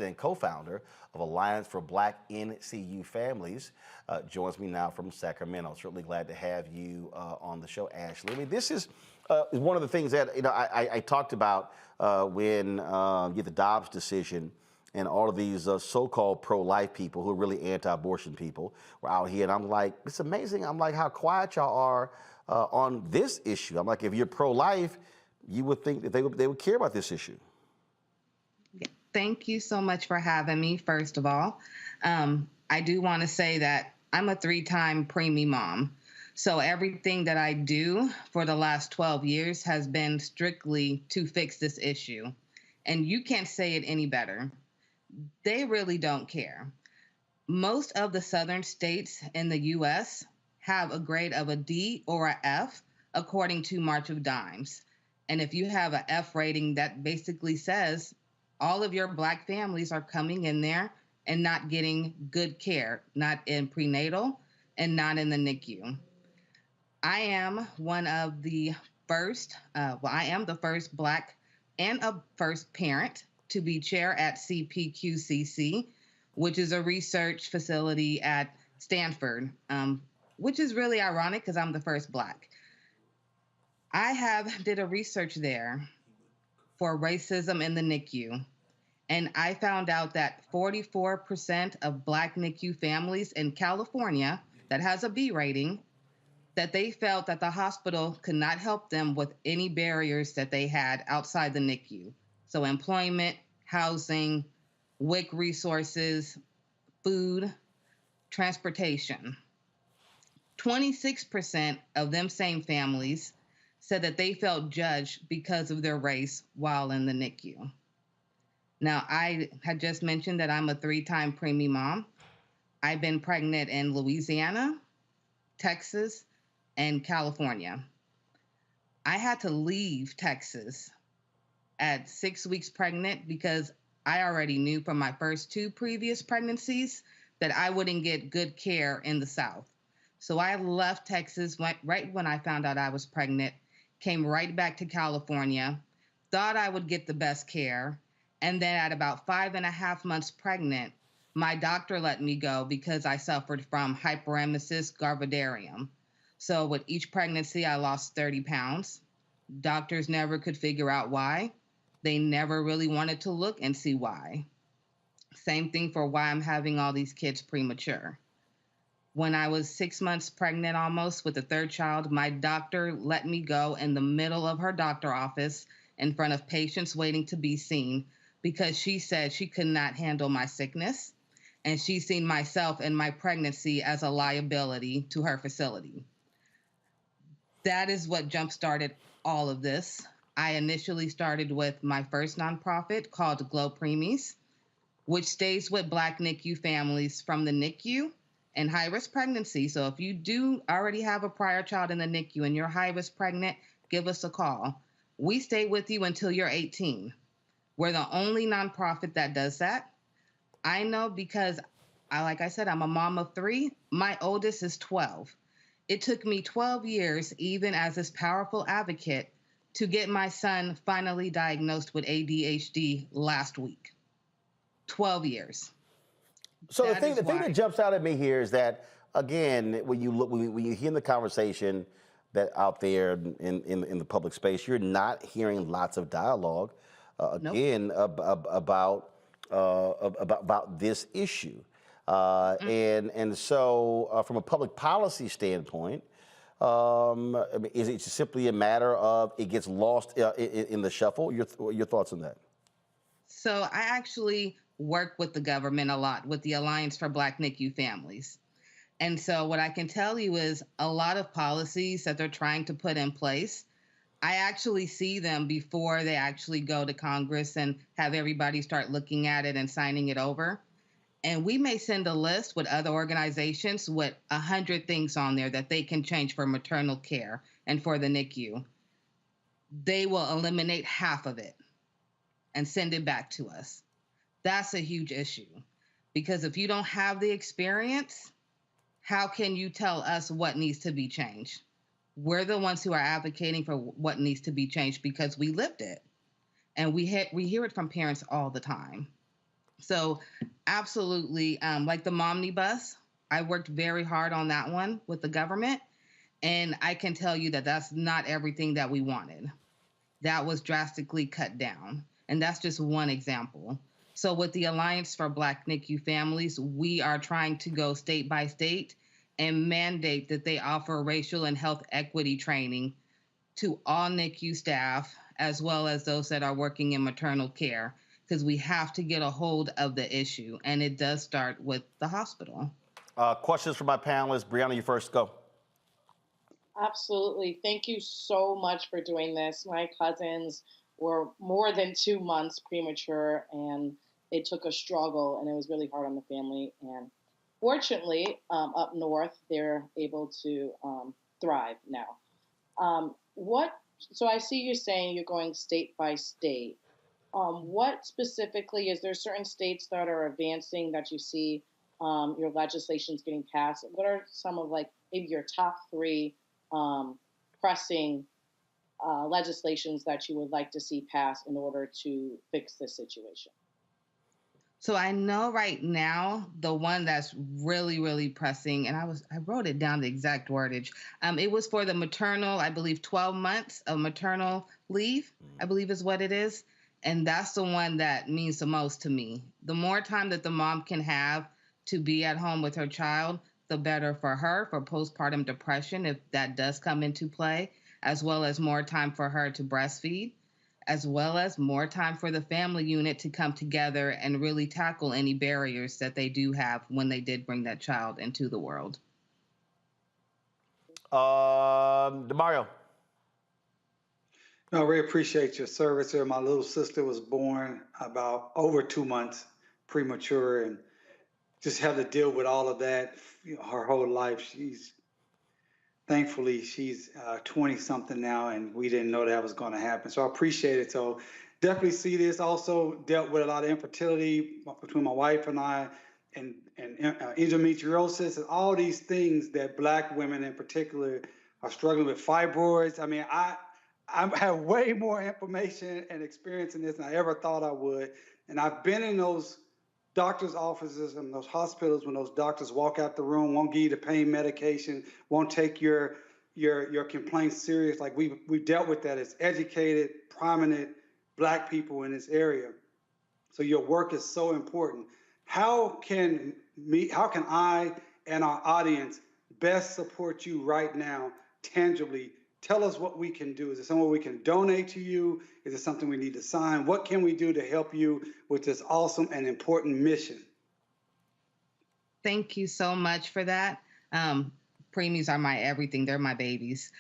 and co-founder of Alliance for Black NCU Families, joins me now from Sacramento. Certainly glad to have you on the show, Ashley. I mean, this is one of the things that I talked about when you get the Dobbs decision, and all of these so-called pro-life people who are really anti-abortion people were out here, and I'm like, it's amazing. I'm like, how quiet y'all are on this issue. I'm like, if you're pro-life, you would think that they would care about this issue. Thank you so much for having me, first of all. I do want to say that I'm a 3-time preemie mom. So everything that I do for the last 12 years has been strictly to fix this issue. And you can't say it any better. They really don't care. Most of the southern states in the U.S. have a grade of a D or a F, according to March of Dimes. And if you have an F rating, that basically says all of your black families are coming in there and not getting good care, not in prenatal and not in the NICU. I am one of the first, I am the first Black and a first parent to be chair at CPQCC, which is a research facility at Stanford, which is really ironic because I'm the first Black. I did a research there for racism in the NICU, and I found out that 44% of Black NICU families in California that has a B rating, that they felt that the hospital could not help them with any barriers that they had outside the NICU. So employment, housing, WIC resources, food, transportation. 26% of them same families said that they felt judged because of their race while in the NICU. Now, I had just mentioned that I'm a 3-time preemie mom. I've been pregnant in Louisiana, Texas, and California. I had to leave Texas at 6 weeks pregnant because I already knew from my first 2 previous pregnancies that I wouldn't get good care in the South. So I left Texas right when I found out I was pregnant, came right back to California, thought I would get the best care, and then at about 5.5 months pregnant, my doctor let me go because I suffered from hyperemesis gravidarum. So with each pregnancy, I lost 30 pounds. Doctors never could figure out why. They never really wanted to look and see why. Same thing for why I'm having all these kids premature. When I was 6 months pregnant almost with the 3rd child, my doctor let me go in the middle of her doctor office in front of patients waiting to be seen because she said she could not handle my sickness, and she seen myself and my pregnancy as a liability to her facility. That is what jump-started all of this. I initially started with my first nonprofit called Glow Preemies, which stays with Black NICU families from the NICU and high-risk pregnancy. So if you do already have a prior child in the NICU and you're high-risk pregnant, give us a call. We stay with you until you're 18. We're the only nonprofit that does that. I know because, like I said, I'm a mom of 3. My oldest is 12. It took me 12 years, even as this powerful advocate, to get my son finally diagnosed with ADHD last week. 12 years. So the thing that jumps out at me here is that, again, when you hear the conversation that out there in the public space, you're not hearing lots of dialogue again about this issue. And so from a public policy standpoint, I mean, is it simply a matter of it gets lost in the shuffle? Your thoughts on that? So I actually work with the government a lot with the Alliance for Black NICU Families. And so what I can tell you is a lot of policies that they're trying to put in place, I actually see them before they actually go to Congress and have everybody start looking at it and signing it over. And we may send a list with other organizations with 100 things on there that they can change for maternal care and for the NICU. They will eliminate half of it and send it back to us. That's a huge issue because if you don't have the experience, how can you tell us what needs to be changed? We're the ones who are advocating for what needs to be changed because we lived it. And we hear it from parents all the time. So absolutely, like the Momnibus, I worked very hard on that one with the government. And I can tell you that that's not everything that we wanted. That was drastically cut down. And that's just one example. So with the Alliance for Black NICU Families, we are trying to go state by state and mandate that they offer racial and health equity training to all NICU staff, as well as those that are working in maternal care, because we have to get a hold of the issue. And it does start with the hospital. Questions for my panelists. Brianna, you first, go. Absolutely. Thank you so much for doing this. My cousins were more than 2 months premature, and it took a struggle, and it was really hard on the family. And fortunately, up north, they're able to thrive now. So I see you saying you're going state by state. What specifically, is there certain states that are advancing that you see your legislation's getting passed? What are some of maybe your top 3 pressing legislations that you would like to see passed in order to fix this situation? So I know right now the one that's really, really pressing, and I wrote it down, the exact wordage. It was for the maternal, I believe 12 months of maternal leave, I believe is what it is. And that's the one that means the most to me. The more time that the mom can have to be at home with her child, the better for her, for postpartum depression, if that does come into play, as well as more time for her to breastfeed, as well as more time for the family unit to come together and really tackle any barriers that they do have when they did bring that child into the world. DeMario. No, I really appreciate your service here. My little sister was born about over 2 months premature, and just had to deal with all of that her whole life. Thankfully, she's 20-something now, and we didn't know that was going to happen. So I appreciate it. So definitely see this. Also dealt with a lot of infertility between my wife and I, and endometriosis, and all these things that Black women in particular are struggling with. Fibroids. I mean, I have way more information and experience in this than I ever thought I would. And I've been in those doctors' offices and those hospitals when those doctors walk out the room, won't give you the pain medication, won't take your complaints serious. Like we've dealt with that as educated, prominent Black people in this area. So your work is so important. How can I and our audience best support you right now, tangibly? Tell us what we can do. Is it somewhere we can donate to you? Is it something we need to sign? What can we do to help you with this awesome and important mission? Thank you so much for that. Preemies are my everything. They're my babies.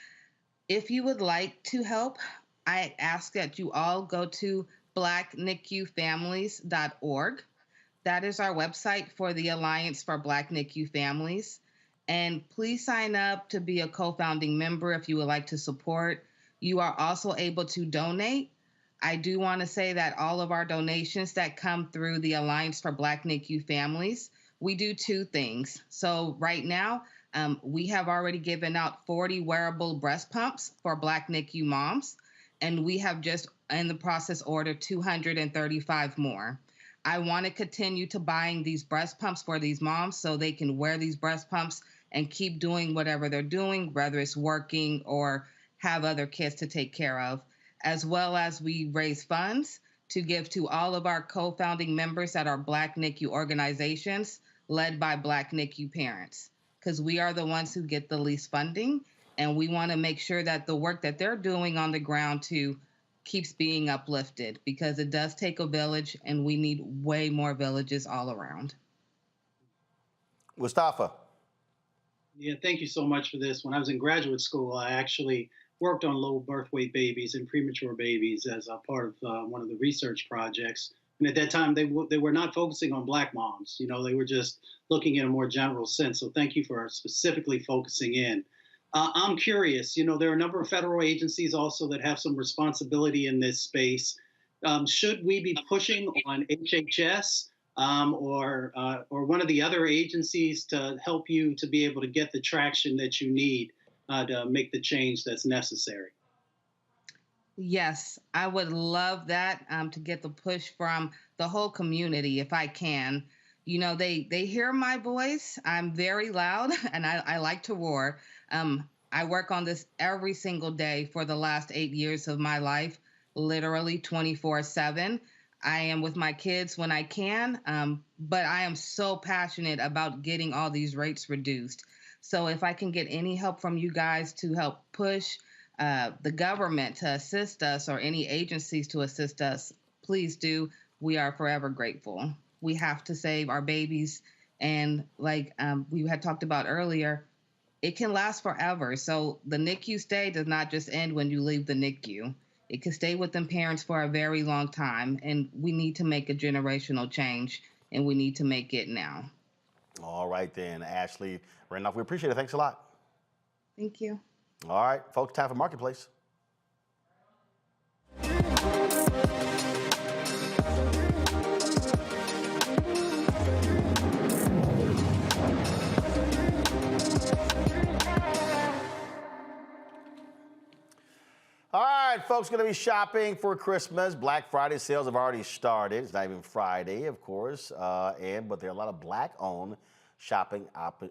If you would like to help, I ask that you all go to blacknicufamilies.org. That is our website for the Alliance for Black NICU Families. And please sign up to be a co-founding member if you would like to support. You are also able to donate. I do want to say that all of our donations that come through the Alliance for Black NICU Families, we do two things. So right now, we have already given out 40 wearable breast pumps for Black NICU moms, and we have just in the process ordered 235 more. I want to continue to buying these breast pumps for these moms so they can wear these breast pumps and keep doing whatever they're doing, whether it's working or have other kids to take care of, as well as we raise funds to give to all of our co-founding members that are Black NICU organizations led by Black NICU parents, because we are the ones who get the least funding, and we want to make sure that the work that they're doing on the ground too keeps being uplifted, because it does take a village, and we need way more villages all around. Mustafa. Yeah, thank you so much for this. When I was in graduate school, I actually worked on low birth weight babies and premature babies as a part of one of the research projects. And at that time, they were not focusing on Black moms. You know, they were just looking in a more general sense. So thank you for specifically focusing in. I'm curious, you know, there are a number of federal agencies also that have some responsibility in this space. Should we be pushing on HHS or one of the other agencies to help you to be able to get the traction that you need to make the change that's necessary? Yes, I would love that, to get the push from the whole community if I can. You know, they hear my voice. I'm very loud and I like to roar. I work on this every single day for the last 8 years of my life, literally 24/7. I am with my kids when I can, but I am so passionate about getting all these rates reduced. So if I can get any help from you guys to help push the government to assist us, or any agencies to assist us, please do. We are forever grateful. We have to save our babies. And like we had talked about earlier, it can last forever. So the NICU stay does not just end when you leave the NICU. It can stay with them parents for a very long time. And we need to make a generational change, and we need to make it now. All right then, Ashley Randolph, we appreciate it. Thanks a lot. Thank you. All right, folks, time for Marketplace. right, folks, going to be shopping for Christmas. Black Friday sales have already started. It's not even Friday, of course, but there are a lot of Black-owned shopping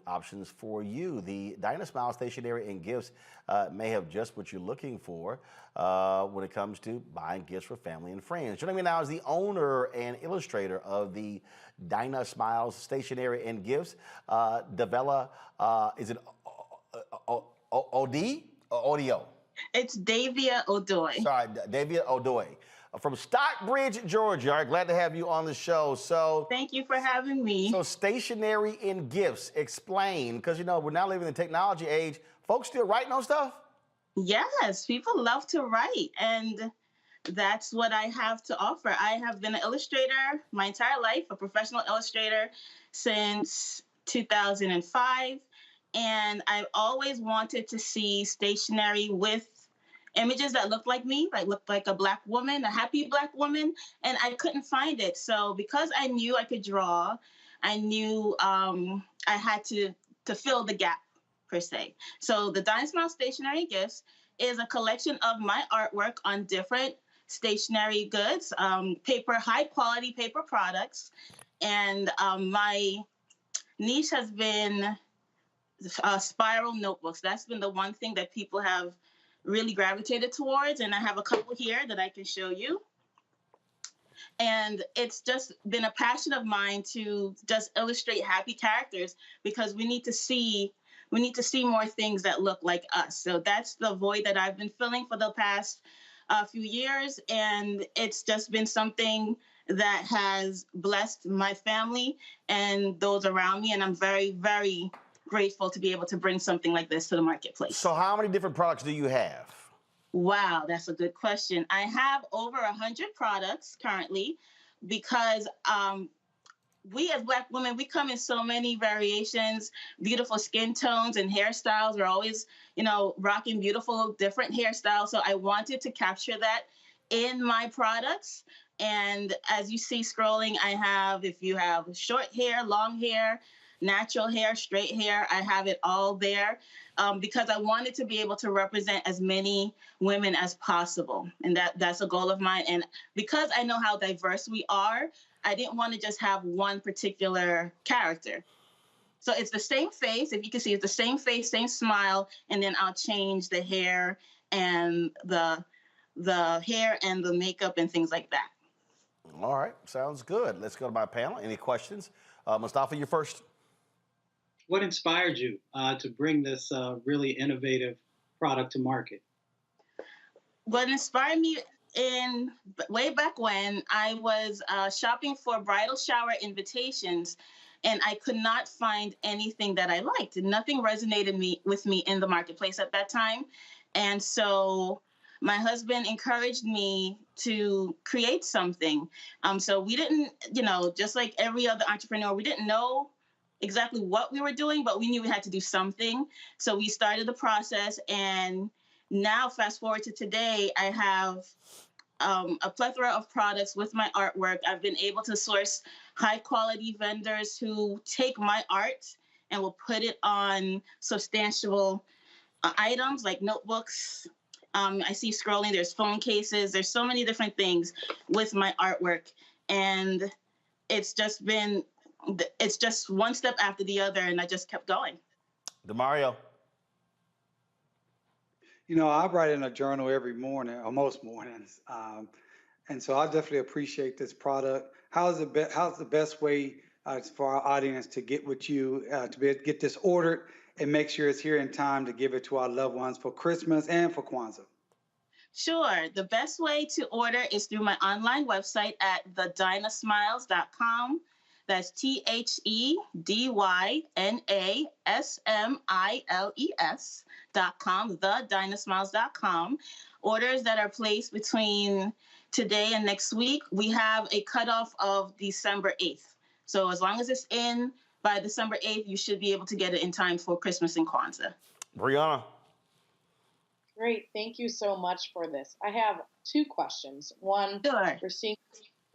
options for you. The Dinah Smile Stationery and Gifts may have just what you're looking for when it comes to buying gifts for family and friends. Joining me now is the owner and illustrator of the Dinah Smiles Stationery and Gifts, Davella, is it O-D or Audio? It's Davia Odoy. Sorry, Davia Odoy from Stockbridge, Georgia. All right, glad to have you on the show. So, thank you for having me. So, stationery and gifts. Explain, because you know we're now living in the technology age. Folks still writing on stuff. Yes, people love to write, and that's what I have to offer. I have been an illustrator my entire life, a professional illustrator since 2005. And I've always wanted to see stationery with images that look like me, like look like a Black woman, a happy Black woman, and I couldn't find it. So because I knew I could draw, I knew I had to fill the gap, per se. So the Dinah Smile Stationery Gifts is a collection of my artwork on different stationery goods, high quality paper products, and my niche has been spiral notebooks. That's been the one thing that people have really gravitated towards, and I have a couple here that I can show you. And it's just been a passion of mine to just illustrate happy characters, because we need to see more things that look like us. So that's the void that I've been filling for the past few years, and it's just been something that has blessed my family and those around me, and I'm very, very grateful to be able to bring something like this to the marketplace. So how many different products do you have? Wow, that's a good question. I have over 100 products currently, because we as Black women, we come in so many variations, beautiful skin tones and hairstyles. We're always, rocking beautiful different hairstyles. So I wanted to capture that in my products. And as you see scrolling, I have, if you have short hair, long hair, natural hair, straight hair, I have it all there, because I wanted to be able to represent as many women as possible. And that's a goal of mine. And because I know how diverse we are, I didn't want to just have one particular character. So it's the same face. If you can see, it's the same face, same smile, and then I'll change the hair and the hair and the makeup and things like that. All right, sounds good. Let's go to my panel. Any questions? Mustafa, you first. What inspired you to bring this really innovative product to market? What inspired me way back when I was shopping for bridal shower invitations, and I could not find anything that I liked. Nothing resonated with me in the marketplace at that time. And so my husband encouraged me to create something. So we didn't, just like every other entrepreneur, we didn't know exactly what we were doing, but we knew we had to do something. So we started the process, and now fast forward to today, I have a plethora of products with my artwork. I've been able to source high quality vendors who take my art and will put it on substantial items like notebooks. I see scrolling, there's phone cases, there's so many different things with my artwork. And it's just one step after the other, and I just kept going. DeMario. I write in a journal every morning, or most mornings. And so I definitely appreciate this product. How's the best way for our audience to get with you, to be able to get this ordered and make sure it's here in time to give it to our loved ones for Christmas and for Kwanzaa? Sure. The best way to order is through my online website at thedinahsmiles.com. That's TheDinahSmiles.com, thedinahsmiles.com. Orders that are placed between today and next week, we have a cutoff of December 8th. So as long as it's in by December 8th, you should be able to get it in time for Christmas and Kwanzaa. Brianna. Great. Thank you so much for this. I have two questions. One, sure.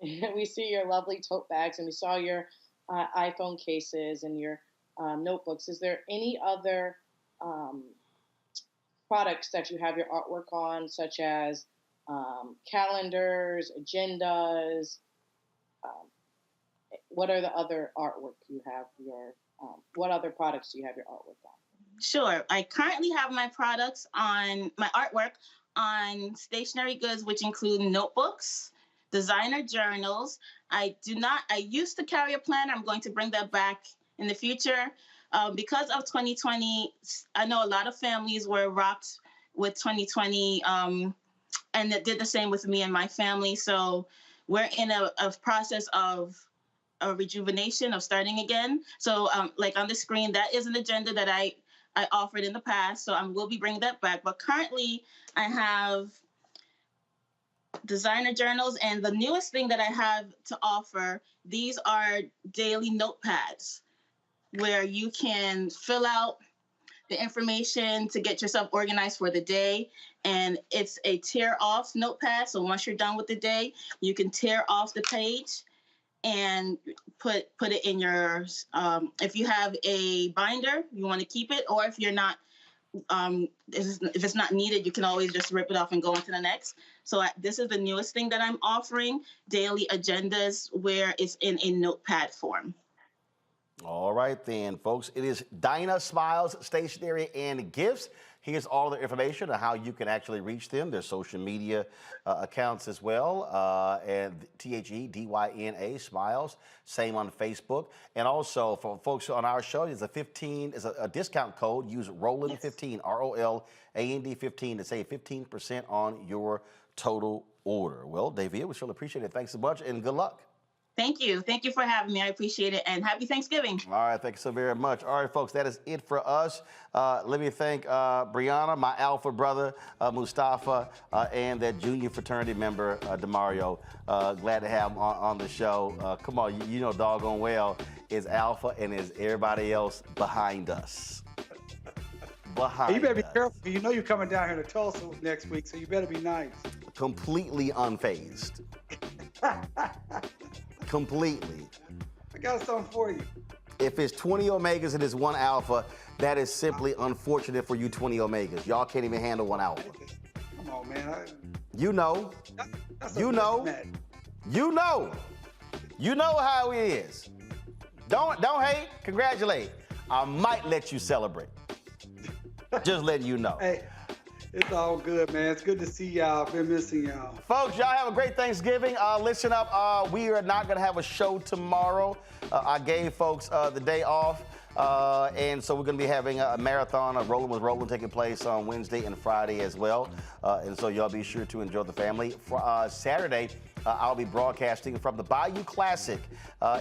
We see your lovely tote bags, and we saw your iPhone cases and your notebooks. Is there any other products that you have your artwork on, such as calendars, agendas. What are the other artwork you have what other products do you have your artwork on? Sure. I currently have my artwork on stationery goods, which include notebooks, designer journals. I used to carry a planner. I'm going to bring that back in the future. Because of 2020, I know a lot of families were rocked with 2020, and it did the same with me and my family. So we're in a process of a rejuvenation, of starting again. So like on the screen, that is an agenda that I offered in the past. So I will be bringing that back. But currently I have designer journals, and the newest thing that I have to offer, these are daily notepads where you can fill out the information to get yourself organized for the day. And it's a tear off notepad. So once you're done with the day, you can tear off the page and put it in your, if you have a binder, you want to keep it, or if you're not, if it's not needed, you can always just rip it off and go on to the next. So this is the newest thing that I'm offering, daily agendas, where it's in a notepad form. All right then, folks. It is Dinah Smiles Stationery and Gifts. Here's all the information on how you can actually reach them. Their social media accounts as well. And THEDYNA Smiles, same on Facebook. And also for folks on our show, there's a discount code. Use Roland15, ROLAND 15 to save 15% on your total order. Well, Davia, we sure appreciate it. Thanks so much and good luck. Thank you. Thank you for having me. I appreciate it. And happy Thanksgiving. All right. Thank you so very much. All right, folks, that is it for us. Let me thank Brianna, my alpha brother, Mustafa, and that junior fraternity member, DeMario. Glad to have him on the show. Come on, you know doggone well is alpha and is everybody else behind us. Hey, you better be careful. You know you're coming down here to Tulsa next week, so you better be nice. Completely unfazed. Completely. I got something for you. If it's 20 Omegas and it's one Alpha, that is simply unfortunate for you 20 Omegas. Y'all can't even handle one Alpha. Come on, man. You know. You know. You know. You know how it is. Don't hate, congratulate. I might let you celebrate. Just letting you know. Hey. It's all good, man. It's good to see y'all. Been missing y'all. Folks, y'all have a great Thanksgiving. Listen up. We are not going to have a show tomorrow. I gave folks the day off. And so we're going to be having a marathon of Rolling with Roland taking place on Wednesday and Friday as well. And so y'all be sure to enjoy the family. Saturday, I'll be broadcasting from the Bayou Classic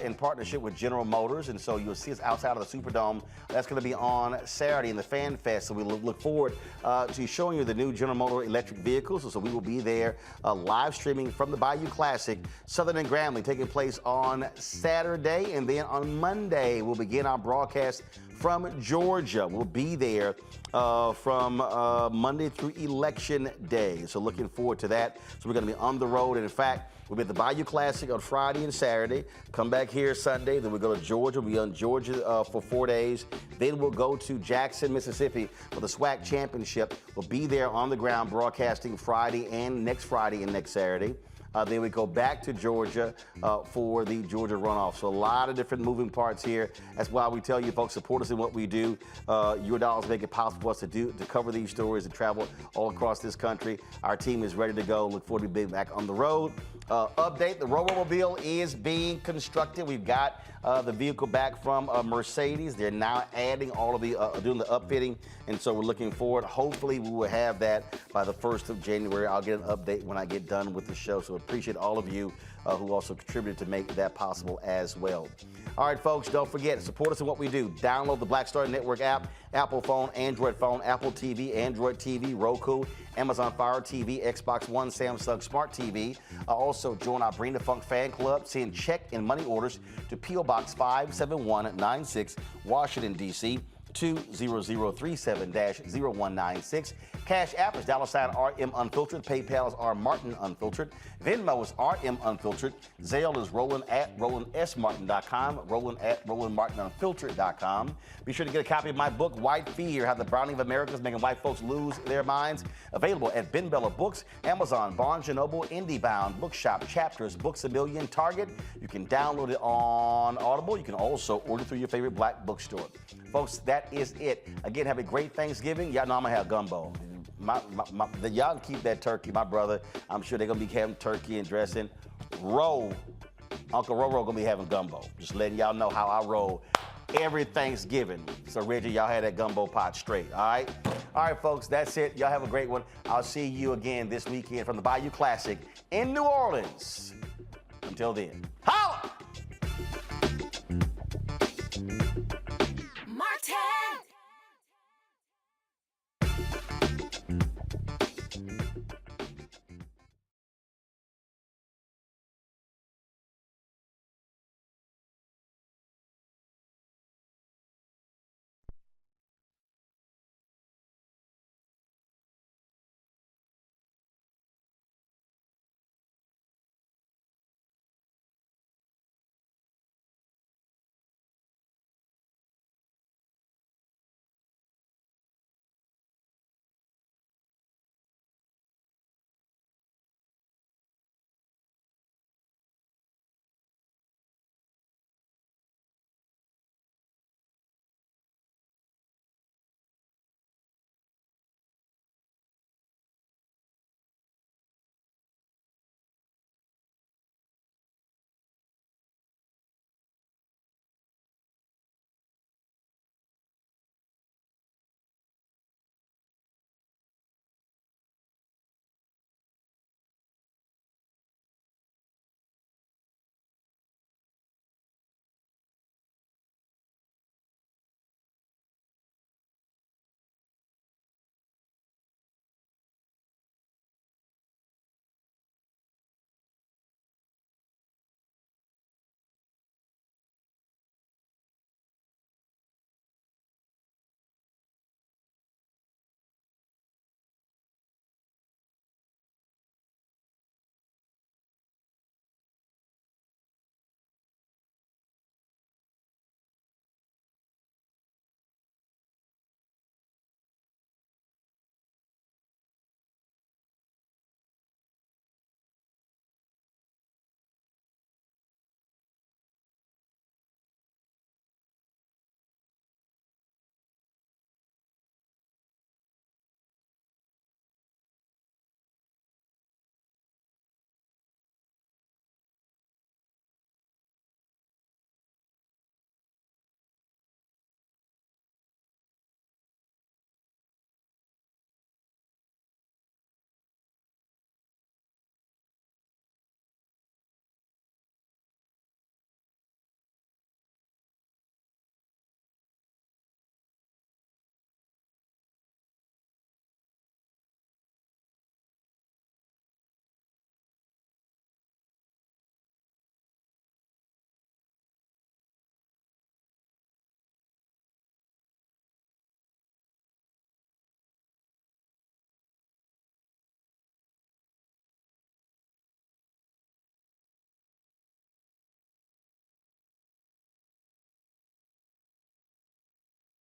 in partnership with General Motors. And so you'll see us outside of the Superdome. That's going to be on Saturday in the Fan Fest. So we look forward to showing you the new General Motors electric vehicles. So we will be there live streaming from the Bayou Classic, Southern and Grambling, taking place on Saturday. And then on Monday, we'll begin our broadcast from Georgia. We'll be there from Monday through Election Day. So looking forward to that. So we're going to be on the road. And in fact, we'll be at the Bayou Classic on Friday and Saturday. Come back here Sunday. Then we'll go to Georgia. We'll be on Georgia for 4 days. Then we'll go to Jackson, Mississippi for the SWAC Championship. We'll be there on the ground broadcasting Friday and next Saturday. Then we go back to Georgia for the Georgia runoff. So a lot of different moving parts here. That's why we tell you folks, support us in what we do. Your dollars make it possible for us to cover these stories and travel all across this country. Our team is ready to go. Look forward to being back on the road. Update, the Robo-Mobile is being constructed. We've got the vehicle back from Mercedes. They're now adding all of the, doing the upfitting. And so we're looking forward. Hopefully we will have that by the 1st of January. I'll get an update when I get done with the show. So appreciate all of you who also contributed to make that possible as well. All right, folks, don't forget, support us in what we do. Download the Black Star Network app, Apple phone, Android phone, Apple TV, Android TV, Roku, Amazon Fire TV, Xbox One, Samsung Smart TV. Also, join our Bring the Funk fan club. Send check and money orders to P.O. Box 57196, Washington, D.C. 20037-0196. Cash App is $RM Unfiltered. PayPal is R Martin Unfiltered. Venmo is RM Unfiltered. Zelle is Roland@RolandSMartin.com. Roland@RolandMartinUnfiltered.com. Be sure to get a copy of my book, White Fear: How the Browning of America is Making White Folks Lose Their Minds. Available at Ben Bella Books, Amazon, Barnes & Noble, IndieBound, Bookshop, Chapters, Books A Million, Target. You can download it on Audible. You can also order through your favorite black bookstore. Folks, that is it. Again, have a great Thanksgiving. Y'all know I'm going to have gumbo. Y'all can keep that turkey, my brother. I'm sure they're going to be having turkey and dressing. Uncle Roro going to be having gumbo. Just letting y'all know how I roll every Thanksgiving. So, Reggie, y'all had that gumbo pot straight, all right? All right, folks, that's it. Y'all have a great one. I'll see you again this weekend from the Bayou Classic in New Orleans. Until then.